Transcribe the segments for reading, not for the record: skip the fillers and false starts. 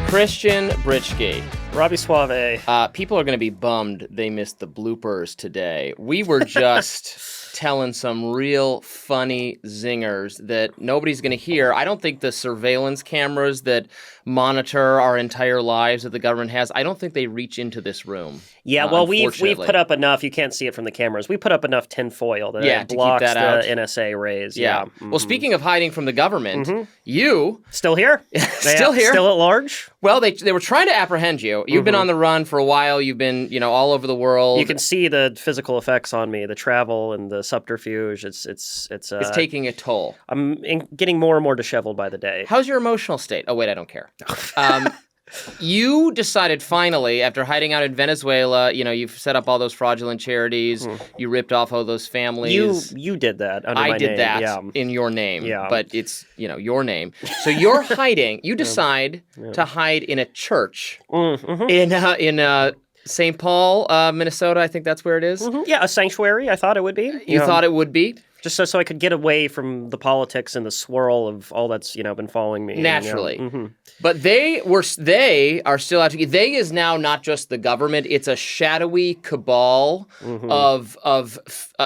Christian Britschgi. Robby Suave. People are going to be bummed they missed the bloopers today. We were just telling some real funny zingers that nobody's going to hear. I don't think the surveillance cameras that monitor our entire lives that the government has, I don't think they reach into this room. Yeah, well, we've put up enough. You can't see it from the cameras. We put up enough tinfoil that blocks keep that out. The NSA rays. Yeah. Mm-hmm. Well, speaking of hiding from the government, you... Still here? Still here. Still at large? Well, they were trying to apprehend you. You've been on the run for a while. You've been, all over the world. You can see the physical effects on me, the travel and the subterfuge. It's taking a toll. I'm getting more and more disheveled by the day. How's your emotional state? Oh, wait, I don't care. You decided finally, after hiding out in Venezuela, you've set up all those fraudulent charities. You ripped off all those families. You did that under my name. I did that in your name, but it's, your name. So you're hiding. You decide to hide in a church in St. Paul, Minnesota. I think that's where it is. Yeah, a sanctuary, I thought it would be. You thought it would be? Just so I could get away from the politics and the swirl of all that's been following me. Naturally. But they are still out to get. They is now not just the government. It's a shadowy cabal of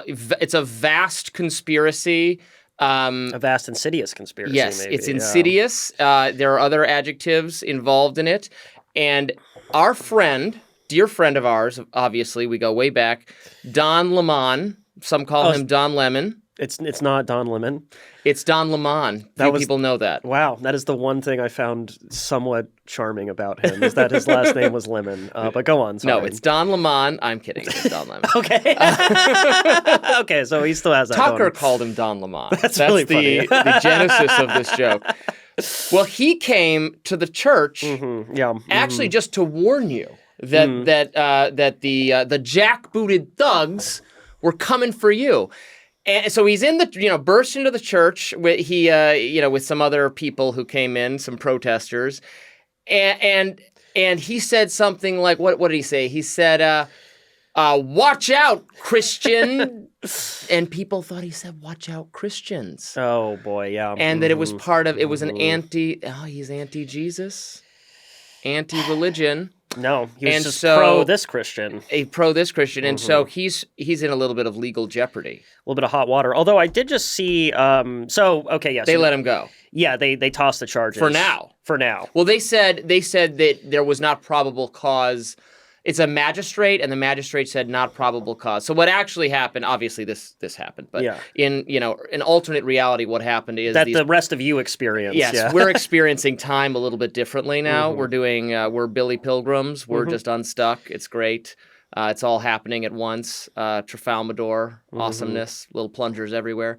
it's a vast conspiracy. A vast insidious conspiracy. Yes, maybe. it's insidious. There are other adjectives involved in it. And our friend, dear friend of ours, obviously, we go way back, Don Lemon. Some call him Don Lemon. It's not Don Lemon. It's Don Lemon. Few people know that. Wow, that is the one thing I found somewhat charming about him, is that his last name was Lemon. But go on, sorry. No, it's Don Lemon. I'm kidding. It's Don Lemon. Okay. Okay, so he still has that Tucker going. called him Don Lemon. That's really funny. the genesis of this joke. Well, he came to the church actually just to warn you that the jackbooted thugs were coming for you. And so he's in the, burst into the church with with some other people who came in, some protesters, and he said something like, what did he say? He said, "Watch out, Christian," and people thought he said, "Watch out, Christians." Oh boy, yeah. And that it was he's anti-Jesus, anti-religion. No, he was just pro this Christian. And so he's in a little bit of legal jeopardy. A little bit of hot water. Although I did just see, They let him go. Yeah, they tossed the charges. For now. Well, they said that there was not probable cause. It's a magistrate, and the magistrate said not probable cause. So what actually happened, obviously this happened, but in an alternate reality, what happened is that the rest of you experienced. Yes, we're experiencing time a little bit differently now. We're Billy Pilgrims. We're just unstuck. It's great. It's all happening at once. Trafalmador, awesomeness, little plungers everywhere.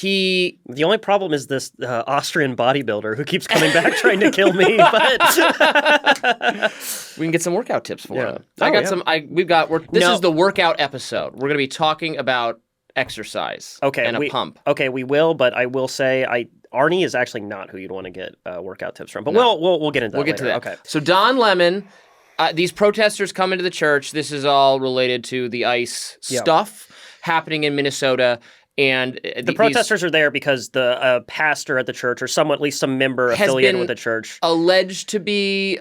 The only problem is this Austrian bodybuilder who keeps coming back trying to kill me. But we can get some workout tips for him. This is the workout episode. We're going to be talking about exercise and a pump. Okay, we will. But I will say, Arnie is actually not who you'd want to get workout tips from. But we'll get into that. We'll get to that. Okay. So Don Lemon, these protesters come into the church. This is all related to the ICE stuff happening in Minnesota. And the protesters are there because the pastor at the church, or at least some member affiliated with the church, alleged to be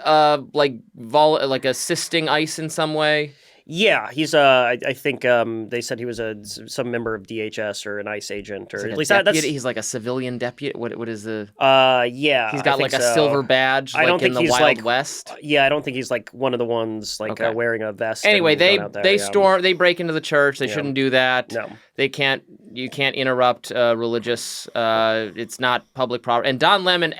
assisting ICE in some way. Yeah, he's I think they said he was some member of DHS or an ICE agent, or at least that's he's like a civilian deputy. What is the? Yeah, he's got like a silver badge. I don't think in the Wild West. Yeah, I don't think he's like one of the ones wearing a vest. Anyway, they break into the church. They shouldn't do that. No, they can't. You can't interrupt religious. It's not public property. And Don Lemon.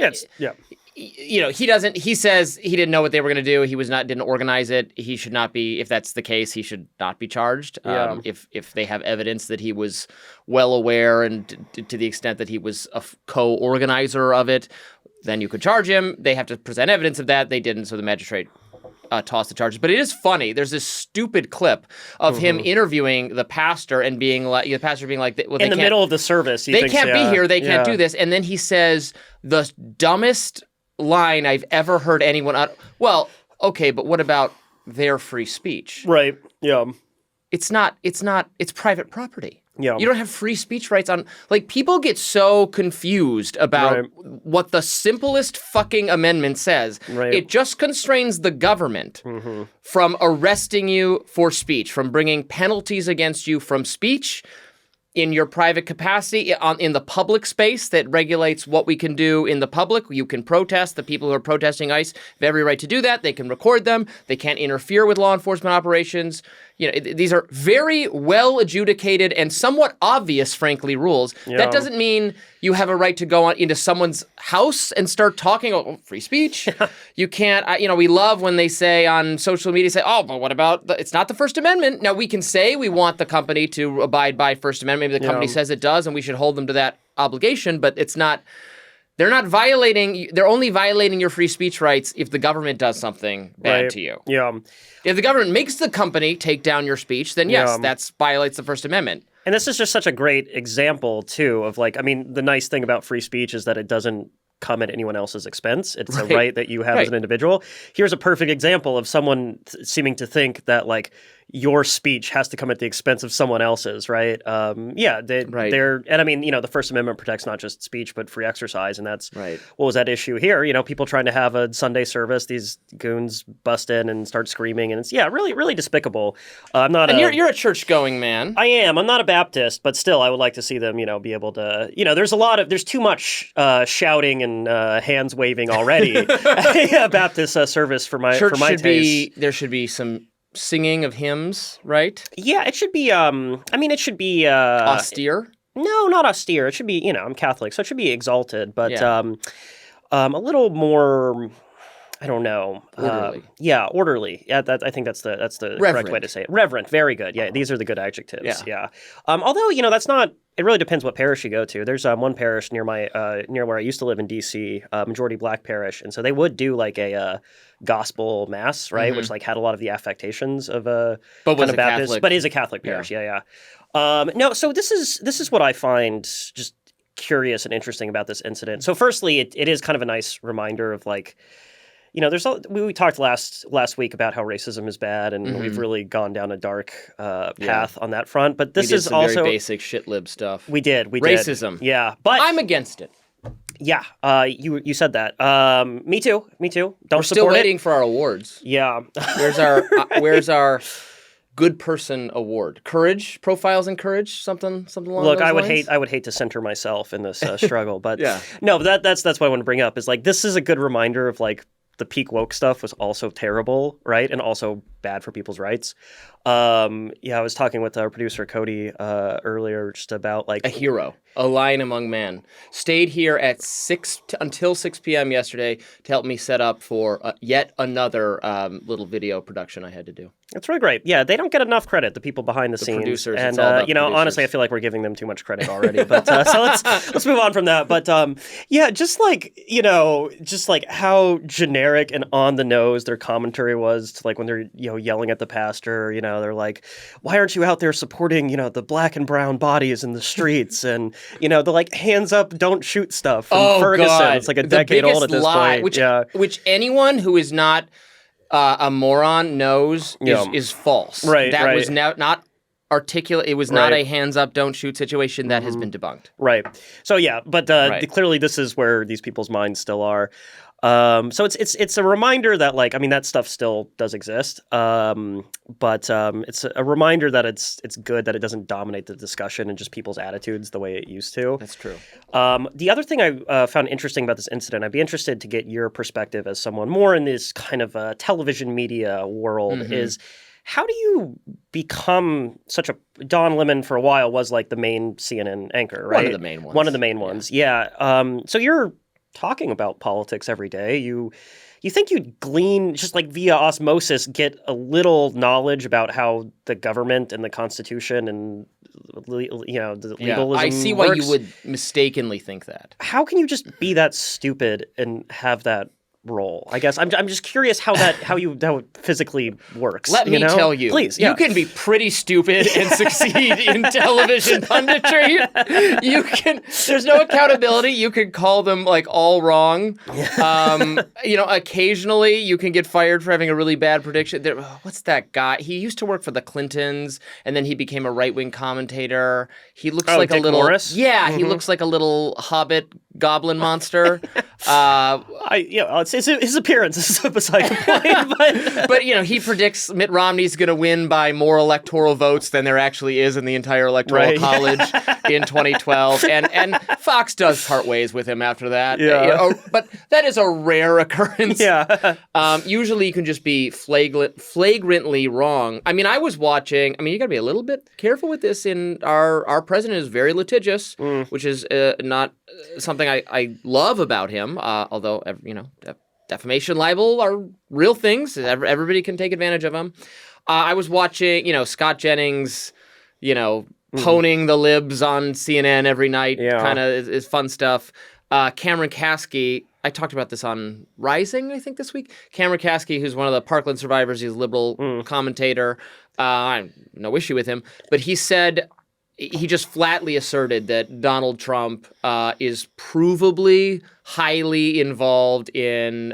He says he didn't know what they were going to do. Didn't organize it. He should not be, if that's the case, he should not be charged. If they have evidence that he was well aware and to the extent that he was a co-organizer of it, then you could charge him. They have to present evidence of that. They didn't, so the magistrate tossed the charges. But it is funny. There's this stupid clip of him interviewing the pastor and being like, in the middle of the service, they can't be here. They can't do this. And then he says the dumbest line I've ever heard anyone well, okay, but what about their free speech? Right. Yeah. It's private property. You don't have free speech rights on, like, people get so confused about what the simplest fucking amendment says. It just constrains the government from arresting you for speech, from bringing penalties against you from speech in your private capacity, in the public space that regulates what we can do in the public. You can protest. The people who are protesting ICE have every right to do that. They can record them. They can't interfere with law enforcement operations. You know, these are very well adjudicated and somewhat obvious, frankly, rules. That doesn't mean you have a right to go into someone's house and start talking about free speech. You can't, we love when they say on social media, but what about, it's not the First Amendment. Now, we can say we want the company to abide by First Amendment. Maybe the company says it does, and we should hold them to that obligation, but it's not. They're not violating, they're only violating your free speech rights if the government does something bad to you. If the government makes the company take down your speech, then yes, that violates the First Amendment. And this is just such a great example, too, of the nice thing about free speech is that it doesn't come at anyone else's expense. It's a right that you have as an individual. Here's a perfect example of someone seeming to think that, your speech has to come at the expense of someone else's, right? They're, and I mean, the First Amendment protects not just speech, but free exercise. And that's what was that issue here? People trying to have a Sunday service, these goons bust in and start screaming. And it's, really, really despicable. I'm not and you're a church-going man. I am. I'm not a Baptist, but still, I would like to see them, be able to, there's too much shouting and hands waving already at a Baptist service for my taste. There should be some singing of hymns, right? Yeah, it should be, it should be... austere? No, not austere. It should be, I'm Catholic, so it should be exalted, but a little more... I don't know. Orderly. Orderly. Yeah, I think that's the correct way to say it. Reverent. Very good. Yeah, these are the good adjectives. Yeah. Although, that's not. It really depends what parish you go to. There's one parish near where I used to live in D.C., majority black parish, and so they would do a gospel mass, right, which had a lot of the affectations of a kind of Baptist, Catholic. But is a Catholic parish. Yeah. No, so this is what I find just curious and interesting about this incident. So, firstly, it is kind of a nice reminder of we talked last week about how racism is bad, and we've really gone down a dark path on that front. But this is also very basic shit lib stuff. We did racism. Yeah, but I'm against it. Yeah, you said that. Me too. Don't We're support still waiting for our awards. Yeah. Where's our good person award? Courage, profiles in courage, something along those lines? Look, I would hate to center myself in this struggle, but no, that's what I want to bring up is this is a good reminder of the peak woke stuff was also terrible, right? And also bad for people's rights. I was talking with our producer, Cody, earlier just about a hero, a lion among men. Stayed here at until 6 p.m. yesterday to help me set up for yet another little video production I had to do. It's really great. Yeah, they don't get enough credit, the people behind the scenes. Producers, and producers. Honestly, I feel like we're giving them too much credit already. But so let's move on from that. But just how generic and on the nose their commentary was to when they're yelling at the pastor. They're like, why aren't you out there supporting the black and brown bodies in the streets and the hands up, don't shoot stuff from Ferguson. God. It's a decade old at this point. Which anyone who is not a moron knows is false. Right. That was not articulate. It was not a hands up, don't shoot situation that has been debunked. Right. So but clearly this is where these people's minds still are. So it's a reminder that that stuff still does exist. But it's a reminder that it's good that it doesn't dominate the discussion and just people's attitudes the way it used to. That's true. The other thing I found interesting about this incident, I'd be interested to get your perspective as someone more in this kind of television media world is how do you become such a Don Lemon for a while was the main CNN anchor, right? One of the main ones. One of the main ones. Yeah. So you're talking about politics every day. You think you'd glean just via osmosis, get a little knowledge about how the government and the Constitution and the legalism I see why you would mistakenly think that. How can you just be that stupid and have that role? I guess I'm just curious how it physically works. Let me tell you, please. You can be pretty stupid and succeed in television punditry. There's no accountability. You can call them like all wrong. Occasionally you can get fired for having a really bad prediction. What's that guy? He used to work for the Clintons, and then he became a right-wing commentator. He looks like Dick a little Morris? Yeah, he looks like a little hobbit goblin monster. It's his appearance is beside the point. But he predicts Mitt Romney's going to win by more electoral votes than there actually is in the entire electoral college in 2012. And Fox does part ways with him after that. Yeah. But that is a rare occurrence. Yeah. Usually you can just be flagrantly wrong. I mean, I was watching. I mean, you got to be a little bit careful with this. Our president is very litigious, which is not something I love about him. Although defamation, libel are real things. Everybody can take advantage of them. I was watching, Scott Jennings, honing the libs on CNN every night. Kind of is fun stuff. Cameron Kasky, I talked about this on Rising, I think, this week. Cameron Kasky, who's one of the Parkland survivors, he's a liberal commentator. I have no issue with him. But he said, he just flatly asserted that Donald Trump is provably highly involved in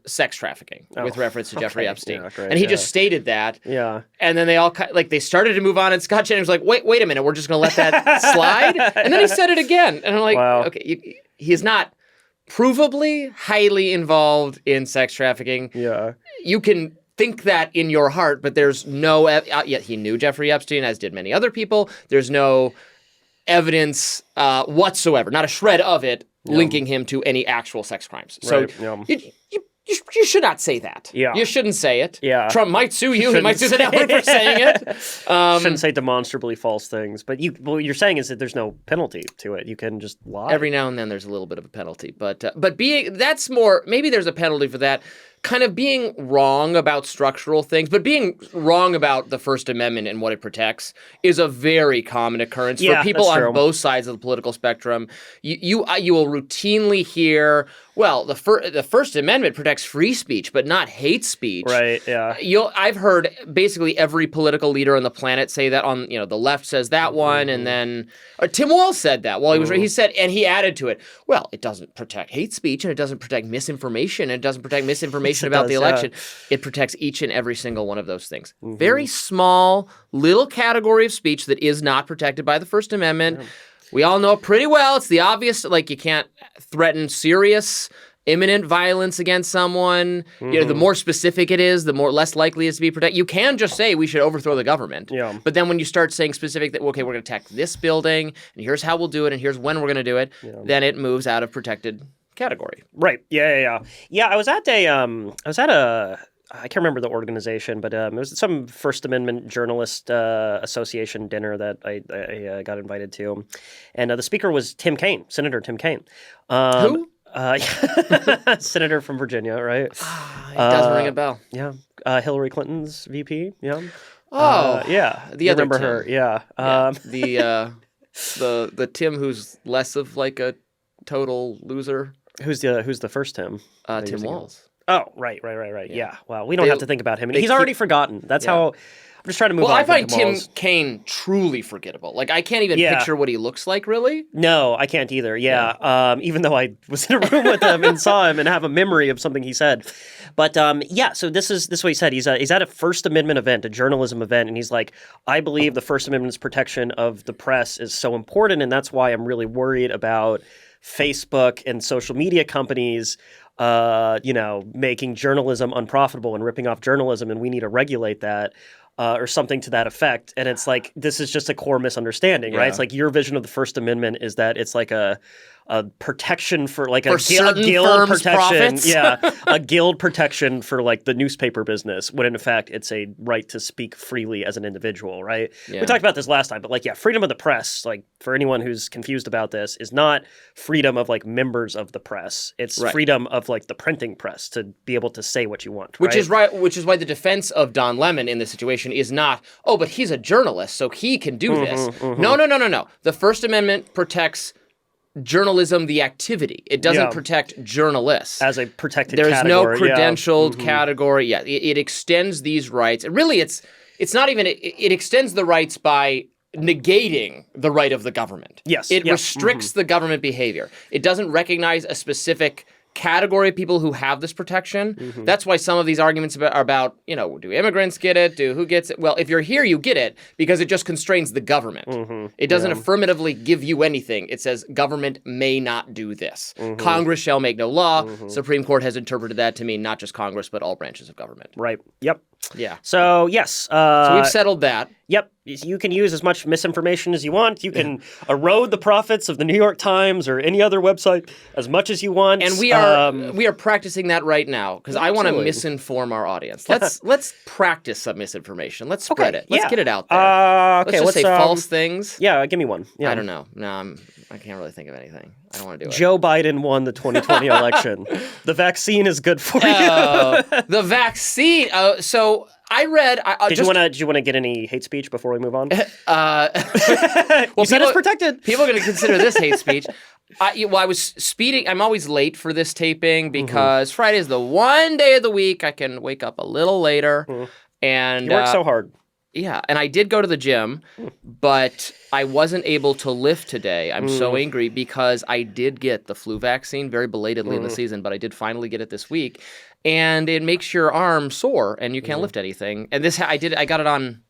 sex trafficking with reference to Jeffrey Epstein. Yeah, great, and he just stated that. Yeah. And then they all they started to move on, and Scott Jennings was like, wait a minute, we're just going to let that slide? And then he said it again. And I'm like, okay, he's not provably highly involved in sex trafficking. Yeah. You can think that in your heart, but there's no yet he knew Jeffrey Epstein, as did many other people. There's no evidence whatsoever, not a shred of it, linking him to any actual sex crimes. So you should not say that. Yeah. You shouldn't say it. Yeah. Trump might sue you. He might sue the network for saying it. Shouldn't say demonstrably false things. But what you're saying is that there's no penalty to it. You can just lie. Every now and then there's a little bit of a penalty. But that's more, maybe there's a penalty for that. Kind of being wrong about structural things, but being wrong about the First Amendment and what it protects is a very common occurrence for people on both sides of the political spectrum. You will routinely hear, well, the First Amendment protects free speech, but not hate speech. Right. Yeah. I've heard basically every political leader on the planet say that. On the left says that one, and then Tim Walz said that while he was. He said, and he added to it, well, it doesn't protect hate speech, and it doesn't protect misinformation, and it doesn't protect misinformation about the election. It protects each and every single one of those things. Very small little category of speech that is not protected by the First Amendment. We all know it pretty well. It's the obvious, like you can't threaten serious imminent violence against someone. The more specific it is, the less likely it is to be protected. You can just say we should overthrow the government. Yeah. But then when you start saying specific that, okay, we're going to attack this building, and here's how we'll do it, and here's when we're going to do it, then it moves out of protected category. Right. Yeah. I was at I can't remember the organization, but it was some First Amendment Journalist Association dinner that I got invited to. And the speaker was Senator Tim Kaine. Who? Senator from Virginia, right? It doesn't ring a bell. Yeah. Hillary Clinton's VP. Yeah. Yeah. The other remember Tim. Her. Yeah. The Tim who's less of like a total loser. Who's the first Tim? Tim Walz. Oh, right. Yeah. Well, we don't have to think about him. He's already forgotten. That's how. I'm just trying to move on. Well, I find Tim Kaine truly forgettable. Like, I can't even picture what he looks like, really. No, I can't either. Yeah. Even though I was in a room with him and saw him and have a memory of something he said. But so this is what he said. He's at a First Amendment event, a journalism event, and he's like, I believe the First Amendment's protection of the press is so important, and that's why I'm really worried about Facebook and social media companies making journalism unprofitable and ripping off journalism, and we need to regulate that. Or something to that effect. And it's like, this is just a core misunderstanding, right? It's like your vision of the First Amendment is that it's like a protection for like a guild protection. Profits. A guild protection for like the newspaper business, when in fact it's a right to speak freely as an individual, right? Yeah. We talked about this last time, but like, freedom of the press, like for anyone who's confused about this, is not freedom of like members of the press. It's freedom of like the printing press to be able to say what you want. Which is right. Which is why the defense of Don Lemon in this situation is not, oh, but he's a journalist, so he can do this. No. The First Amendment protects journalism, the activity. It doesn't protect journalists. As a protected There's category. no credentialed category. Yeah, it extends these rights. Really, it's not even, it extends the rights by negating the right of the government. Yes. It restricts the government behavior. It doesn't recognize a specific category of people who have this protection. That's why some of these arguments are about, do immigrants get it? Who gets it? Well, if you're here, you get it because it just constrains the government. It doesn't affirmatively give you anything. It says government may not do this. Congress shall make no law. Supreme Court has interpreted that to mean not just Congress, but all branches of government. Right. Yep. Yeah. So, yes. So we've settled that. Yep. You can use as much misinformation as you want. You can erode the profits of the New York Times or any other website as much as you want. And we are practicing that right now because I want to misinform our audience. Let's practice some misinformation. Let's spread it. Let's get it out there. Okay, let's just say false things. Yeah, give me one. Yeah. I don't know. No, I can't really think of anything. I don't want to do it. Joe Biden won the 2020 election. The vaccine is good for you. The vaccine. So I read. Did you want to get any hate speech before we move on? Well, you said it's protected. People are going to consider this hate speech. I was speeding. I'm always late for this taping because Friday is the one day of the week I can wake up a little later. And you work so hard. Yeah, and I did go to the gym, but I wasn't able to lift today. I'm so angry because I did get the flu vaccine very belatedly in the season, but I did finally get it this week. And it makes your arm sore and you can't lift anything. And I got it on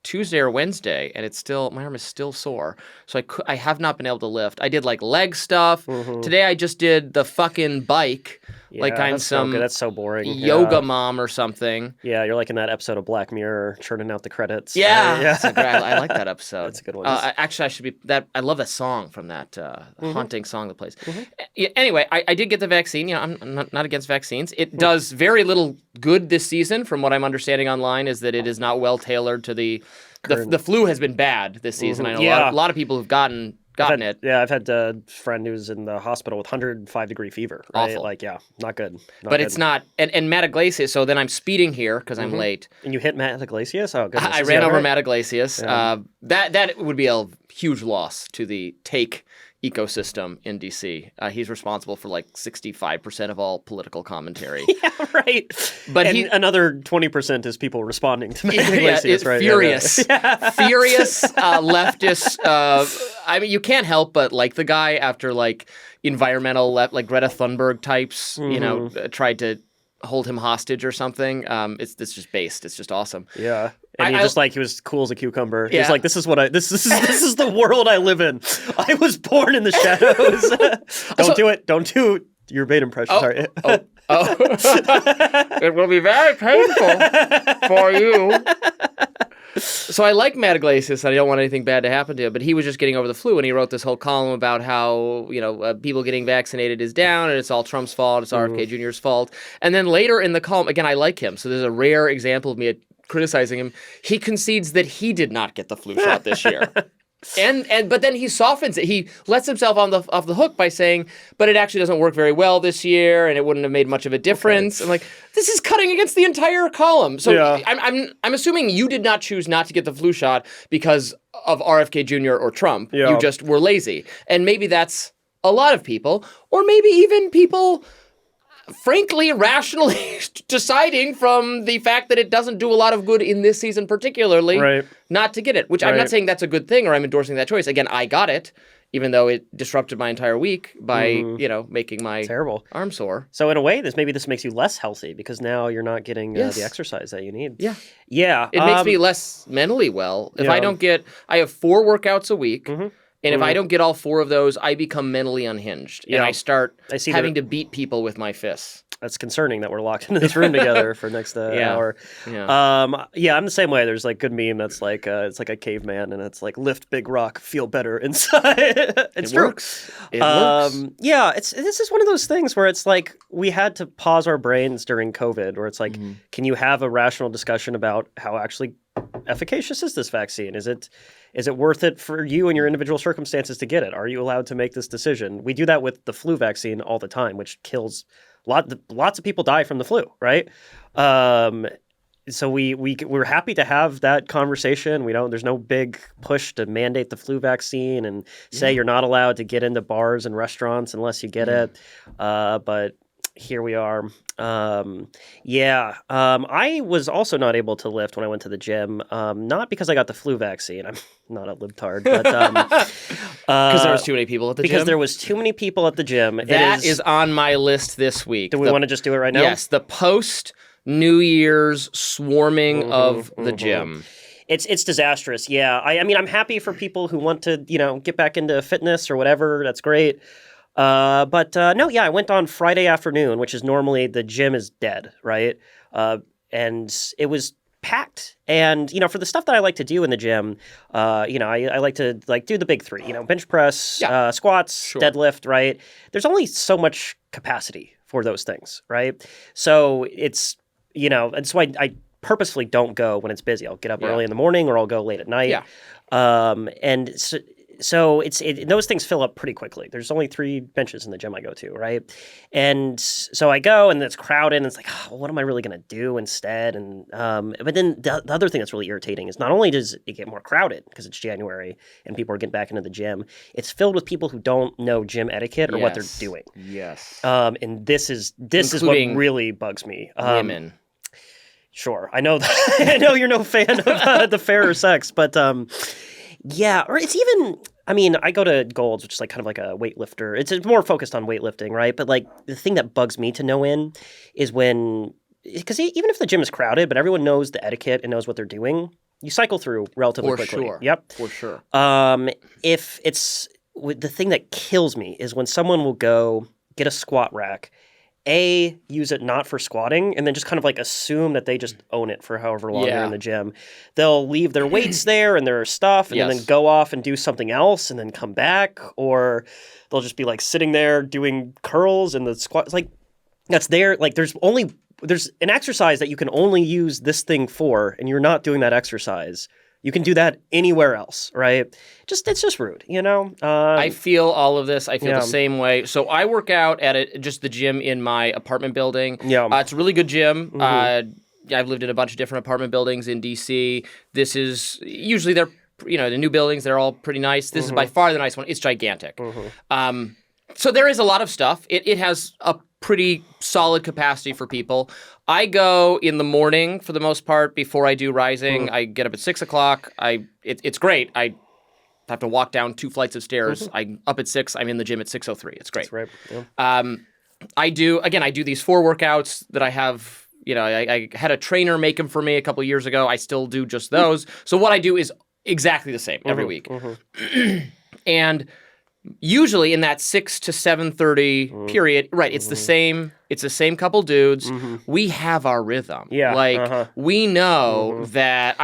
Tuesday or Wednesday, and my arm is still sore. So I have not been able to lift. I did like leg stuff. Today I just did the fucking bike. Like I'm that's so boring. Yoga mom or something. Yeah, you're like in that episode of Black Mirror, churning out the credits. Yeah. I like that episode. That's a good one. Actually, I love that song from that haunting song that plays. Anyway, I did get the vaccine. I'm not against vaccines. It does very little good this season, from what I'm understanding online, is that it is not well tailored to the flu has been bad this season. I know a lot of people who've gotten it. Yeah, I've had a friend who's in the hospital with 105-degree fever. Right? Awful. Like, not good. But it's not, and Matt Iglesias, so then I'm speeding here because I'm late. And you hit Matt Iglesias? Oh, goodness. I ran over Matt Iglesias. Yeah. That would be a huge loss to the Take ecosystem in D.C. He's responsible for like 65% of all political commentary. Yeah, right. But another 20% is people responding to Matt Iglesias, right? Furious. Yeah. Furious leftist. I mean, you can't help but like the guy after like environmental like Greta Thunberg types, tried to hold him hostage or something. It's just based. It's just awesome. Yeah. And he was cool as a cucumber. Yeah. He's like, this is the world I live in. I was born in the shadows. Don't do your bait impression. Sorry. It will be very painful for you. So I like Matt Iglesias. I don't want anything bad to happen to him, but he was just getting over the flu, and he wrote this whole column about how people getting vaccinated is down, and it's all Trump's fault. It's RFK Jr.'s fault. And then later in the column, again, I like him, so there's a rare example of me criticizing him. He concedes that he did not get the flu shot this year. But then he softens it. He lets himself off the hook by saying, but it actually doesn't work very well this year, and it wouldn't have made much of a difference. Okay. I'm like, this is cutting against the entire column. So I'm assuming you did not choose not to get the flu shot because of RFK Jr. or Trump. Yeah. You just were lazy. And maybe that's a lot of people, or maybe even people frankly, rationally deciding from the fact that it doesn't do a lot of good in this season particularly, not to get it, which I'm not saying that's a good thing or I'm endorsing that choice. Again, I got it, even though it disrupted my entire week by, making my arm sore. So in a way, this makes you less healthy because now you're not getting the exercise that you need. Yeah. Yeah. It makes me less mentally well. If I have 4 workouts a week. And if I don't get all 4 of those, I become mentally unhinged. And I start having to beat people with my fists. That's concerning that we're locked into this room together for next hour. Yeah. I'm the same way. There's like good meme that's like it's like a caveman and it's like lift big rock, feel better inside. It works. It works. Yeah, this is one of those things where it's like we had to pause our brains during COVID, where it's like, can you have a rational discussion about how actually efficacious is this vaccine? Is it worth it for you and your individual circumstances to get it? Are you allowed to make this decision? We do that with the flu vaccine all the time, which kills lots of people die from the flu, right? so we're happy to have that conversation. There's no big push to mandate the flu vaccine and say you're not allowed to get into bars and restaurants unless you get it. But here we are. I was also not able to lift when I went to the gym. Not because I got the flu vaccine. I'm not a libtard, but because there was too many people at the gym. Because there was too many people at the gym. That is on my list this week. Do we want to just do it right now? Yes, the post New Year's swarming of the gym. It's disastrous. Yeah. I mean, I'm happy for people who want to, get back into fitness or whatever. That's great. I went on Friday afternoon, which is normally the gym is dead, right? And it was packed. And, for the stuff that I like to do in the gym, I like to do the big three, bench press, squats, deadlift, right? There's only so much capacity for those things, right? So it's, and so I purposefully don't go when it's busy. I'll get up early in the morning or I'll go late at night. Yeah. So those things fill up pretty quickly. There's only 3 benches in the gym I go to, right? And so I go and it's crowded and it's like, what am I really going to do instead? And but then the other thing that's really irritating is not only does it get more crowded because it's January and people are getting back into the gym, it's filled with people who don't know gym etiquette or what they're doing. Yes. And this is what really bugs me. Women. Sure. I know I know you're no fan of the fairer sex, but or it's even, I go to Gold's, which is kind of like a weightlifter. It's more focused on weightlifting, right? But the thing that bugs me to no end is because even if the gym is crowded, but everyone knows the etiquette and knows what they're doing, you cycle through relatively quickly. Sure. Yep. For sure. If it's the thing that kills me is when someone will go get a squat rack, use it not for squatting, and then just kind of assume that they just own it for however long they're in the gym. They'll leave their weights there and their stuff and then go off and do something else and then come back, or they'll just be sitting there doing curls and the squat. That's there. There's an exercise that you can only use this thing for, and you're not doing that exercise. You can do that anywhere else, right? It's just rude, I feel all of this. I feel the same way. So I work out at just the gym in my apartment building. Yeah, it's a really good gym. Mm-hmm. I've lived in a bunch of different apartment buildings in DC. This is usually the new buildings. They're all pretty nice. This is by far the nice one. It's gigantic. So there is a lot of stuff. It has a pretty solid capacity for people. I go in the morning for the most part before I do rising. I get up at 6 o'clock. It's great. I have to walk down 2 flights of stairs. I'm up at 6. I'm in the gym at 6:03. It's great. That's right. Yeah. I do these 4 workouts that I have. I had a trainer make them for me a couple of years ago. I still do just those. So what I do is exactly the same every week. And usually in that 6 to 7:30 period, right? It's the same. It's the same couple dudes. We have our rhythm. Yeah. We know that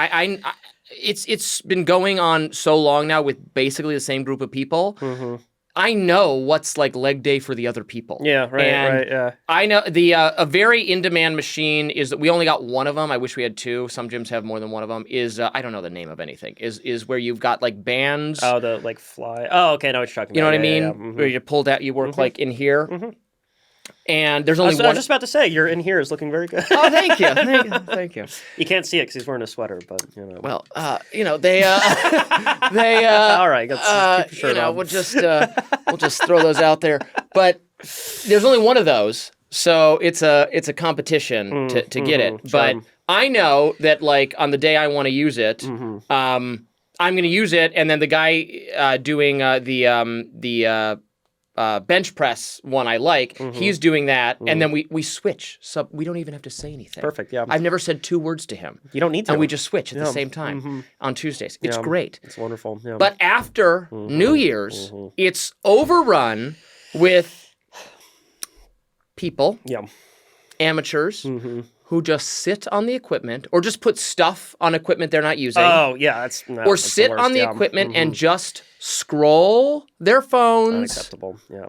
it's been going on so long now with basically the same group of people. I know what's leg day for the other people. Yeah, right, and yeah. I know a very in-demand machine is that we only got one of them. I wish we had 2. Some gyms have more than one of them. Is I don't know the name of anything. Is where you've got bands. Oh, the fly. Oh, okay, I know what you're talking about. You know what I mean? Yeah. Where you pull that, you work in here. And there's only one. I was just about to say, your in here is looking very good. Oh, thank you. Thank you. You can't see it because he's wearing a sweater, but Well, they all right, keep your shirt on. We'll just throw those out there. But there's only one of those, so it's a competition to get it. Sure. But I know that on the day I want to use it, I'm going to use it, and then the guy doing the bench press one I like, he's doing that, and then we switch, so we don't even have to say anything. Perfect, yeah. I've never said 2 words to him. You don't need to. And we just switch at the same time on Tuesdays. It's great. It's wonderful. Yeah. But after New Year's, it's overrun with people, amateurs, who just sit on the equipment or just put stuff on equipment they're not using. Oh, yeah. That's sit on the equipment and just scroll their phones. Unacceptable, yeah.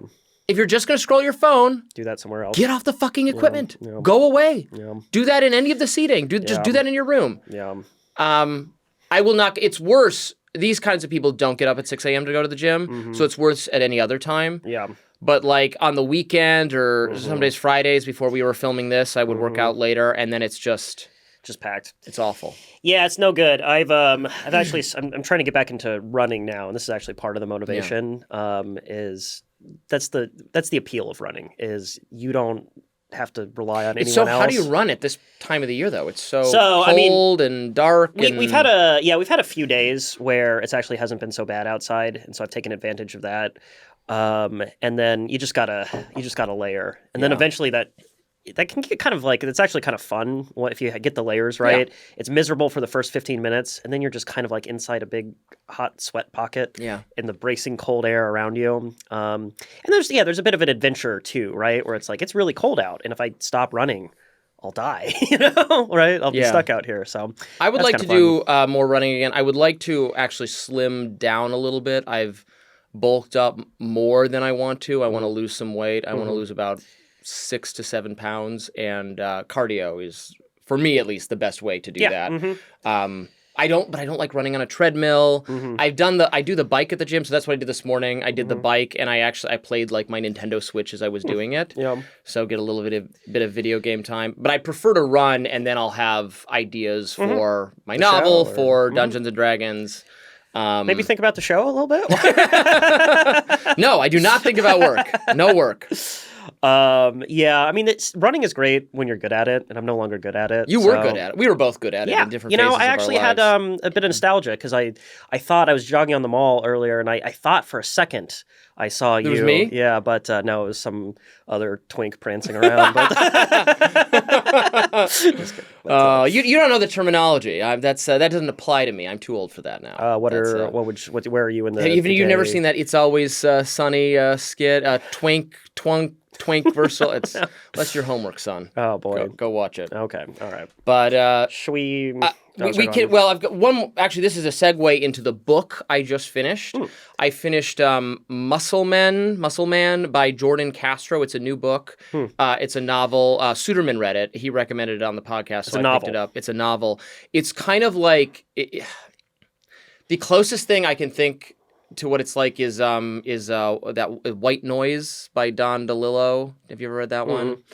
If you're just going to scroll your phone, do that somewhere else. Get off the fucking equipment. Go away. Do that in any of the seating. Just do that in your room. Yeah. I will not. It's worse. These kinds of people don't get up at 6 a.m. to go to the gym, so it's worse at any other time. Yeah. But on the weekend or some days Fridays before we were filming this, I would work out later, and then it's just just packed. It's awful. Yeah, it's no good. I've actually I'm trying to get back into running now, and this is actually part of the motivation. Is that's the appeal of running is you don't have to rely on anyone else. How do you run at this time of the year though? It's so cold and dark. We've had a few days where it actually hasn't been so bad outside, and so I've taken advantage of that. And then you just gotta layer, and then eventually that can get kind of like, it's actually kind of fun if you get the layers right. Yeah. It's miserable for the first 15 minutes, and then you're just kind of like inside a big hot sweat pocket in the bracing cold air around you. And there's a bit of an adventure too, right? Where it's like, it's really cold out, and if I stop running, I'll die, right? I'll be stuck out here. So I would like to do more running again. I would like to actually slim down a little bit. I've bulked up more than I want to. I want to lose some weight. I want to lose about 6 to 7 pounds, and cardio is, for me at least, the best way to do that. I don't like running on a treadmill. I do the bike at the gym, so that's what I did this morning. I did the bike, and I played like my Nintendo Switch as I was doing it. So get a little bit of video game time. But I prefer to run, and then I'll have ideas for my novel, for Dungeons and Dragons. Maybe think about the show a little bit. No, I do not think about work. No work. I mean, running is great when you're good at it, and I'm no longer good at it. You were good at it. We were both good at it in different phases of our lives. I actually had a bit of nostalgia because I thought I was jogging on the mall earlier, and I thought for a second I saw you. It was me? Yeah, but no, it was some other twink prancing around. But just kidding. You don't know the terminology. That doesn't apply to me. I'm too old for that now. Where are you in the? You've never seen that It's Always Sunny skit? Twink versal. That's your homework, son. Oh boy, go watch it. Okay, all right. But should we? We can. Well, I've got one. Actually, this is a segue into the book I just finished. I finished Muscle Man by Jordan Castro. It's a new book. It's a novel. Suderman read it. He recommended it on the podcast, so I picked it up. It's a novel. It's kind of like the closest thing I can think to what it's like is that White Noise by Don DeLillo. Have you ever read that one?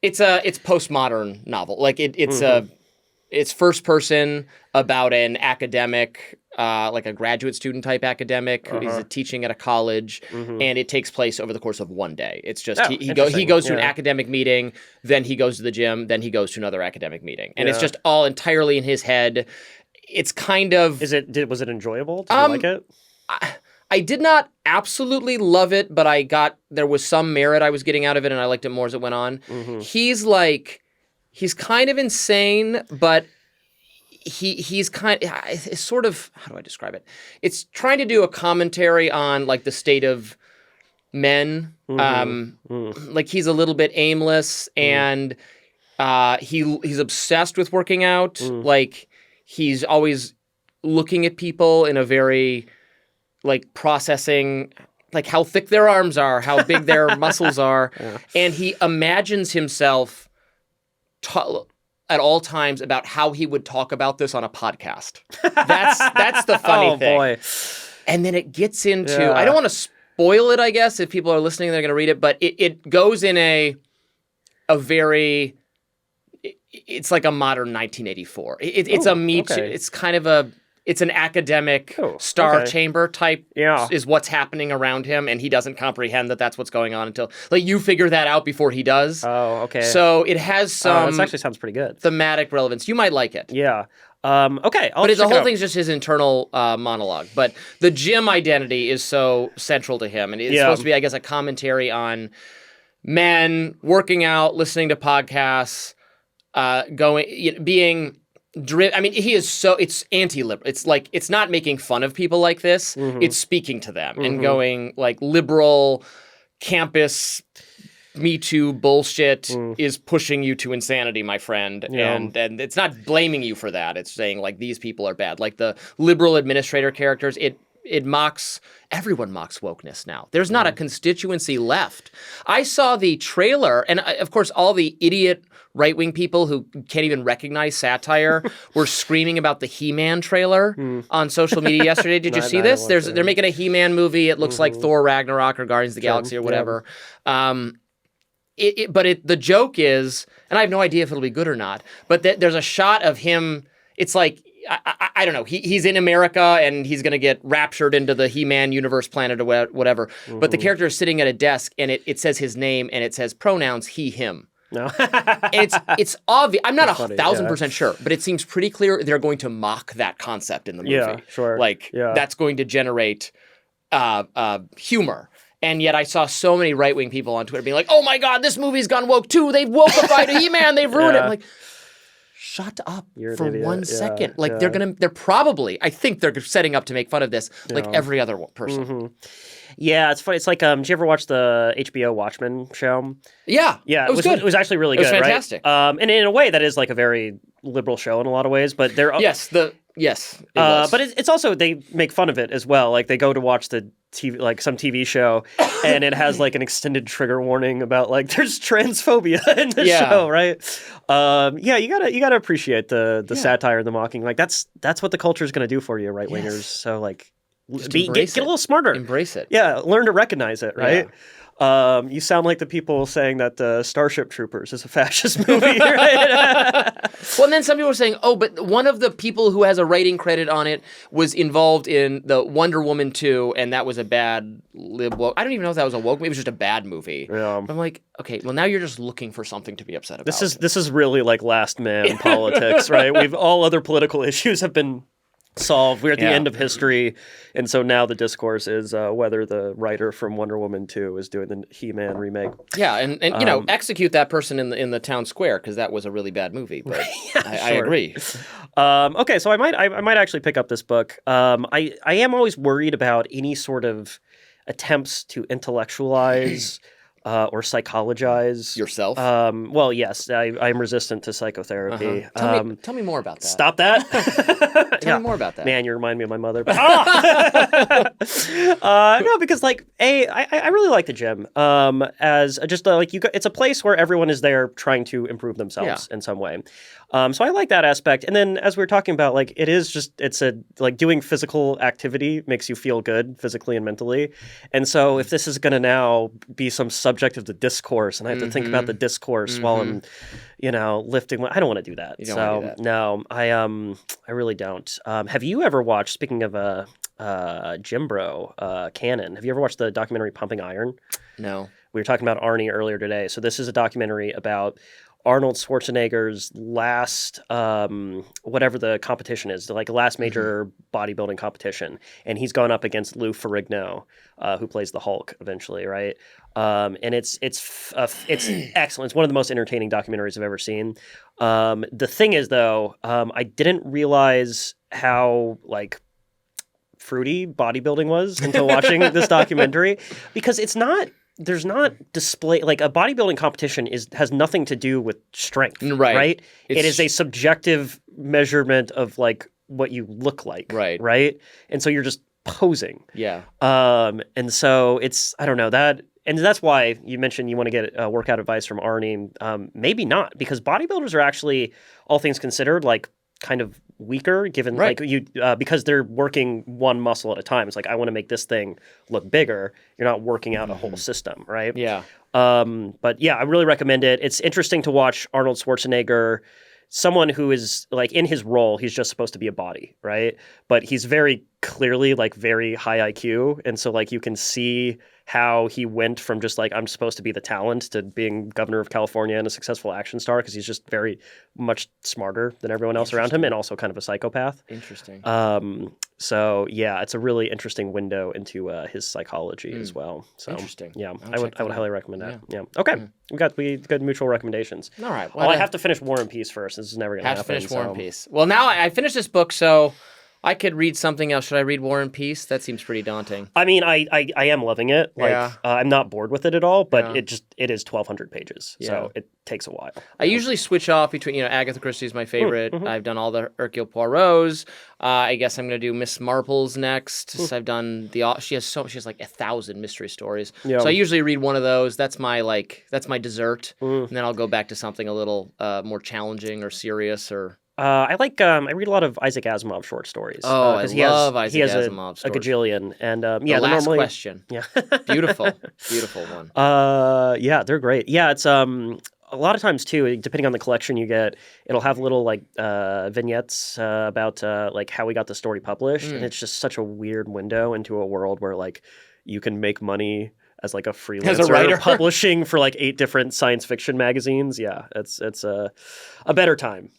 It's postmodern novel. Like it's first person about an academic, like a graduate student type academic who is teaching at a college, and it takes place over the course of one day. It's just he goes to an academic meeting, then he goes to the gym, then he goes to another academic meeting, and it's just all entirely in his head. It's kind of was it enjoyable? Did you like it? I did not absolutely love it, but there was some merit I was getting out of it, and I liked it more as it went on. He's kind of insane, but he's it's sort of, how do I describe it? It's trying to do a commentary on like the state of men. Like he's a little bit aimless, and he's obsessed with working out. Like he's always looking at people in a very like processing like how thick their arms are, how big their muscles are, and he imagines himself at all times about how he would talk about this on a podcast. That's the funny thing. Boy. And then it gets into I don't want to spoil it, I guess, if people are listening they're going to read it, but it goes in a very it's like a modern 1984. It's a Me Too. It's kind of it's an academic star chamber type is what's happening around him, and he doesn't comprehend that that's what's going on until like you figure that out before he does. Oh, okay. So it has some this actually sounds pretty good. Thematic relevance. You might like it. Yeah. Okay. But the whole thing's just his internal monologue. But the gym identity is so central to him, and it's supposed to be, I guess, a commentary on men working out, listening to podcasts, being I mean, he is it's anti-liberal. It's like, it's not making fun of people like this. It's speaking to them and going like liberal campus Me Too bullshit is pushing you to insanity, my friend. And it's not blaming you for that. It's saying like, these people are bad. Like the liberal administrator characters, everyone mocks wokeness now. There's not a constituency left. I saw the trailer, and of course, all the idiot right-wing people who can't even recognize satire were screaming about the He-Man trailer on social media yesterday. Did you see this? They're making a He-Man movie. It looks like Thor Ragnarok or Guardians of the Galaxy or whatever. the joke is, and I have no idea if it'll be good or not, but there's a shot of him. It's like, I don't know. He's in America and he's going to get raptured into the He-Man universe planet or whatever. Mm-hmm. But the character is sitting at a desk and it says his name and it says pronouns he, him. No. it's obvious. I'm not 1,000% sure, but it seems pretty clear they're going to mock that concept in the movie. Yeah, sure. That's going to generate humor. And yet I saw so many right-wing people on Twitter being like, oh my God, this movie's gone woke too. They've wokeified He-Man. They've ruined it. I'm like, shut up for 1 second. Like they're probably, I think they're setting up to make fun of this like every other person. Mm-hmm. Yeah, it's funny. It's like, did you ever watch the HBO Watchmen show? Yeah. Yeah, it was good. It was actually really good, right? It was fantastic. And in a way, that is like a very liberal show in a lot of ways, but they're... Yes, it was. But it's also, they make fun of it as well. Like, they go to watch the TV, like some TV show, and it has like an extended trigger warning about like there's transphobia in the show, right? You gotta appreciate the satire and the mocking. Like that's what the culture is gonna do for you, right wingers. Yes. So like, get a little smarter. Embrace it. Yeah, learn to recognize it, right? Yeah. You sound like the people saying that Starship Troopers is a fascist movie, right? Well, and then some people are saying, oh, but one of the people who has a writing credit on it was involved in the Wonder Woman 2, and that was a bad woke. I don't even know if that was a woke movie. It was just a bad movie. Yeah. I'm like, okay, well, now you're just looking for something to be upset about. This is really like last man politics, right? All other political issues have been solved. We're at the end of history, and so now the discourse is whether the writer from Wonder Woman 2 is doing the He-Man remake. Yeah, and you know, execute that person in the town square, because that was a really bad movie. But I agree. Okay, so I might actually pick up this book. I am always worried about any sort of attempts to intellectualize or psychologize yourself. Well, yes, I'm resistant to psychotherapy. Tell me more about that. Stop that. Tell me more about that. Man, you remind me of my mother. No, because like I really like the gym. As just like it's a place where everyone is there trying to improve themselves in some way. So I like that aspect. And then as we were talking about, like it's like doing physical activity makes you feel good physically and mentally. And so if this is going to now be some subject of the discourse, and I have to think about the discourse while I'm, lifting, I don't want to do that. You don't want to do that. No, I really don't. Have you ever watched, speaking of Jim Bro, Canon, have you ever watched the documentary Pumping Iron? No. We were talking about Arnie earlier today. So this is a documentary about Arnold Schwarzenegger's last, whatever the competition is, like last major bodybuilding competition. And he's gone up against Lou Ferrigno, who plays the Hulk eventually, right? And it's excellent. It's one of the most entertaining documentaries I've ever seen. The thing is, though, I didn't realize how, like, fruity bodybuilding was until watching this documentary, because there's not display, like a bodybuilding competition has nothing to do with strength, right? It is a subjective measurement of like what you look like, right? And so you're just posing. Yeah. And so it's, I don't know, and that's why you mentioned you want to get workout advice from Arnie. Maybe not, because bodybuilders are actually, all things considered, like kind of weaker, given like because they're working one muscle at a time. It's like, I want to make this thing look bigger. You're not working out a whole system, right? Yeah. But yeah, I really recommend it. It's interesting to watch Arnold Schwarzenegger, someone who is like in his role, he's just supposed to be a body, right? But he's very clearly like very high IQ. And so like you can see how he went from just like, I'm supposed to be the talent, to being governor of California and a successful action star, because he's just very much smarter than everyone else around him, and also kind of a psychopath. Interesting. So yeah, it's a really interesting window into his psychology as well. So interesting. Yeah, I would highly recommend that. Yeah. Okay. We got mutual recommendations. All right. Well, I have to finish War and Peace first. This is never going to happen. Have to finish War and Peace. Well, now I finished this book, so I could read something else. Should I read War and Peace? That seems pretty daunting. I mean, I am loving it. Like, I'm not bored with it at all, but it is 1,200 pages, so it takes a while. I usually switch off between, Agatha Christie is my favorite. I've done all the Hercule Poirots. I guess I'm going to do Miss Marple's next. So I've done she has like 1,000 mystery stories. Yeah. So I usually read one of those. That's my dessert. And then I'll go back to something a little more challenging or serious or I like I read a lot of Isaac Asimov short stories. Oh, I love Isaac a Asimov stories. gajillion, and The Last Question. Yeah, beautiful one. Yeah, they're great. Yeah, it's a lot of times too, depending on the collection you get, it'll have little like vignettes about like how we got the story published, and it's just such a weird window into a world where like you can make money as like a freelancer, as a writer, publishing for like 8 different science fiction magazines. Yeah, it's a better time.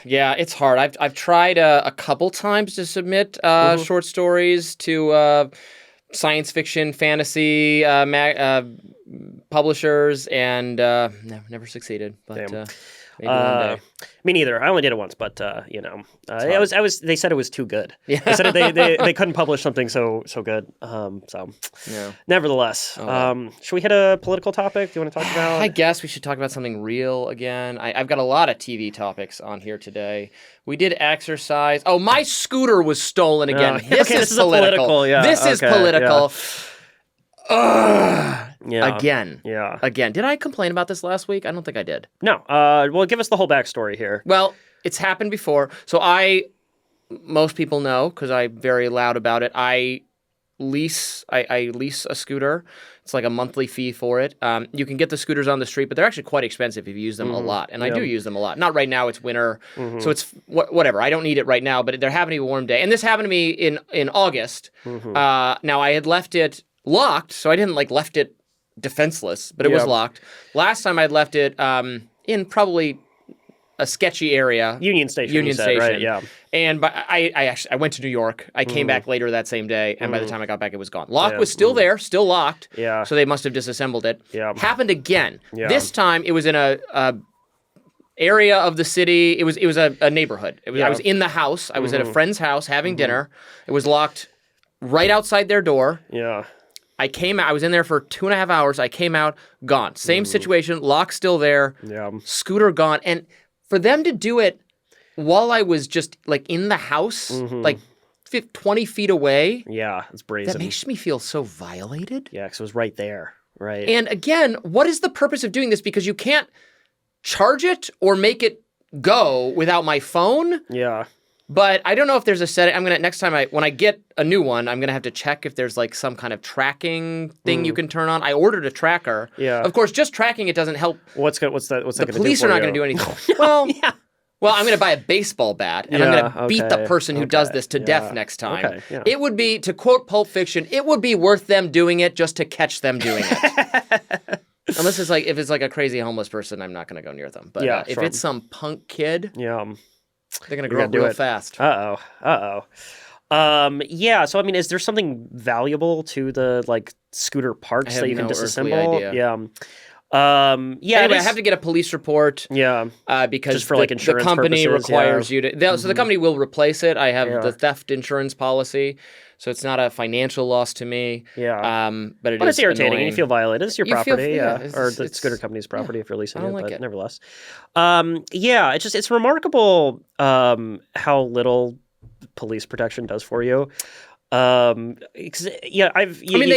Yeah, it's hard. I've tried a couple times to submit short stories to science fiction, fantasy publishers, and never succeeded. But maybe one day. Me neither. I only did it once, but they said it was too good. Yeah. They said they couldn't publish something so good. Nevertheless, should we hit a political topic? Do you want to talk about? I guess we should talk about something real again. I've got a lot of TV topics on here today. We did exercise. Oh, my scooter was stolen again. This is political. Yeah. This is political. Yeah. Again. Yeah. Again. Did I complain about this last week? I don't think I did. No. Well, give us the whole backstory here. Well, it's happened before. So most people know, because I'm very loud about it, I lease a scooter. It's like a monthly fee for it. You can get the scooters on the street, but they're actually quite expensive if you use them a lot. And I do use them a lot. Not right now. It's winter. So it's whatever. I don't need it right now, but they're having a warm day. And this happened to me in August. Now, I had left it locked, so I didn't left it defenseless, but it was locked. Last time I'd left it in probably a sketchy area. Union Station, right? Yeah. And I went to New York. I came back later that same day, and by the time I got back, it was gone. Lock was still there, still locked. Yeah. So they must have disassembled it. Yeah. Happened again. Yeah. This time it was in a area of the city. It was a neighborhood. I was in the house. I was at a friend's house having dinner. It was locked right outside their door. Yeah. I came out. I was in there for 2.5 hours. I came out, gone. Same situation. Lock still there. Yeah. Scooter gone. And for them to do it while I was just in the house, 20 feet away. Yeah, it's brazen. That makes me feel so violated. Yeah, because it was right there. Right. And again, what is the purpose of doing this? Because you can't charge it or make it go without my phone. Yeah. But I don't know if there's a setting. Next time when I get a new one, I'm gonna have to check if there's some kind of tracking thing you can turn on. I ordered a tracker. Yeah. Of course, just tracking it doesn't help. What's that? The police are not gonna do anything. Well, yeah. Well, I'm gonna buy a baseball bat and I'm gonna beat the person who does this to death next time. Okay. Yeah. It would be, to quote Pulp Fiction, it would be worth them doing it just to catch them doing it. Unless it's if it's a crazy homeless person, I'm not gonna go near them. But if it's some punk kid, they're gonna grow up real fast. Yeah. So is there something valuable to the scooter parts that you can disassemble? Idea. Yeah. Anyway, I have to get a police report. Yeah. Because just for insurance the company purposes, requires you to. So the company will replace it. I have the theft insurance policy, so it's not a financial loss to me. Yeah. But it's irritating. Annoying. And you feel violated. It's your property, or the it's scooter company's property if you're leasing it. But it. nevertheless, it's remarkable how little police protection does for you. They